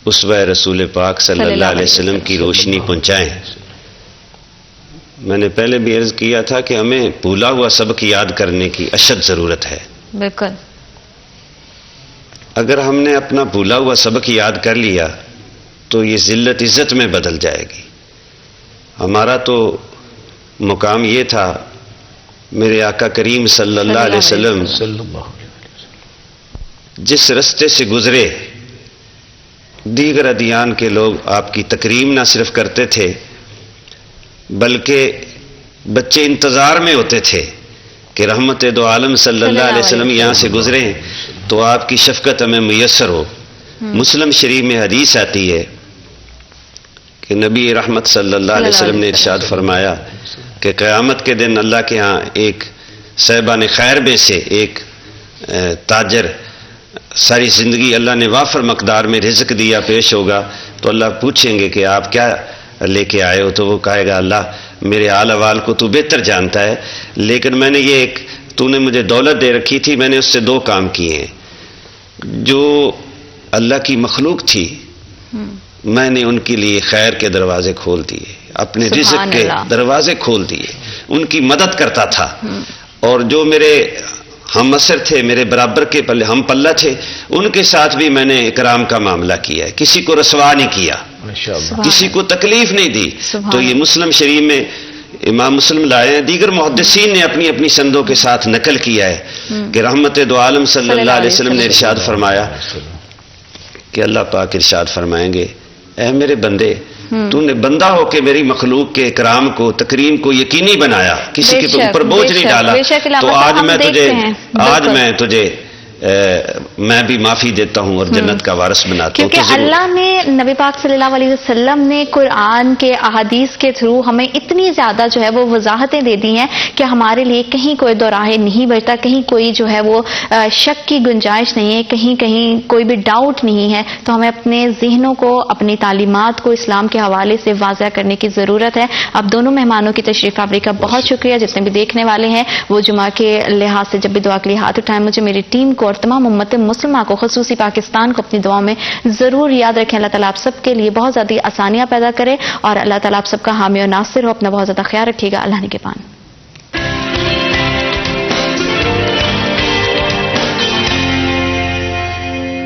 اسوہ رسول پاک صلی اللہ علیہ وسلم کی روشنی پہنچائیں. میں نے پہلے بھی عرض کیا تھا کہ ہمیں بھولا ہوا سبق یاد کرنے کی اشد ضرورت ہے. بالکل. اگر ہم نے اپنا بھولا ہوا سبق یاد کر لیا تو یہ ذلت عزت میں بدل جائے گی. ہمارا تو مقام یہ تھا، میرے آقا کریم صلی اللہ علیہ وسلم جس رستے سے گزرے دیگر ادیان کے لوگ آپ کی تکریم نہ صرف کرتے تھے بلکہ بچے انتظار میں ہوتے تھے کہ رحمت دو عالم صلی اللہ علیہ وسلم یہاں سے گزریں تو آپ کی شفقت ہمیں میسر ہو. مسلم شریف میں حدیث آتی ہے کہ نبی رحمت صلی اللہ علیہ وسلم نے ارشاد فرمایا کہ قیامت کے دن اللہ کے ہاں ایک صاحبان خیر میں سے ایک تاجر ساری زندگی اللہ نے وافر مقدار میں رزق دیا پیش ہوگا تو اللہ پوچھیں گے کہ آپ کیا لے کے آئے ہو، تو وہ کہے گا اللہ میرے آل وال کو تو بہتر جانتا ہے، لیکن میں نے یہ تو نے مجھے دولت دے رکھی تھی، میں نے اس سے 2 کام کیے ہیں۔ جو اللہ کی مخلوق تھی میں نے ان کے لیے خیر کے دروازے کھول دیے، اپنے رزق کے دروازے کھول دیے، ان کی مدد کرتا تھا، اور جو میرے ہم عصر تھے، میرے برابر کے ہم پلہ تھے، ان کے ساتھ بھی میں نے اکرام کا معاملہ کیا ہے، کسی کو رسوا نہیں کیا، کسی کو تکلیف نہیں دی۔ تو یہ مسلم شریف میں امام مسلم لائے ہیں، دیگر محدثین نے اپنی اپنی سندوں کے ساتھ نقل کیا ہے کہ رحمت دو عالم صلی اللہ علیہ وسلم نے ارشاد فرمایا کہ اللہ پاک ارشاد فرمائیں گے اے میرے بندے، تو نے بندہ ہو کے میری مخلوق کے اکرام کو تکریم کو یقینی بنایا، کسی کے اوپر بوجھ نہیں ڈالا، تو آج میں تجھے میں بھی معافی دیتا ہوں اور جنت کا وارث بناتا ہوں۔ کیونکہ اللہ نے نبی پاک صلی اللہ علیہ وسلم نے قرآن کے احادیث کے تھرو ہمیں اتنی زیادہ جو ہے وہ وضاحتیں دے دی ہیں کہ ہمارے لیے کہیں کوئی دوراہے نہیں بچتا، کہیں کوئی جو ہے وہ شک کی گنجائش نہیں ہے، کہیں کوئی بھی ڈاؤٹ نہیں ہے۔ تو ہمیں اپنے ذہنوں کو، اپنی تعلیمات کو اسلام کے حوالے سے واضح کرنے کی ضرورت ہے۔ اب دونوں مہمانوں کی تشریف آوری کا بہت شکریہ، جتنے بھی دیکھنے والے ہیں وہ جمعہ کے لحاظ سے جب بھی دعا کے لیے ہاتھ اٹھائیں، مجھے میری ٹیم کو اور تمام امت مسلمہ کو، خصوصی پاکستان کو اپنی دعاؤں میں ضرور یاد رکھیں۔ اللہ تعالیٰ آپ سب کے لیے بہت زیادہ آسانیاں پیدا کرے اور اللہ تعالیٰ آپ سب کا حامی اور ناصر ہو۔ اپنا بہت زیادہ خیال رکھیے گا۔ اللہ نگہبان۔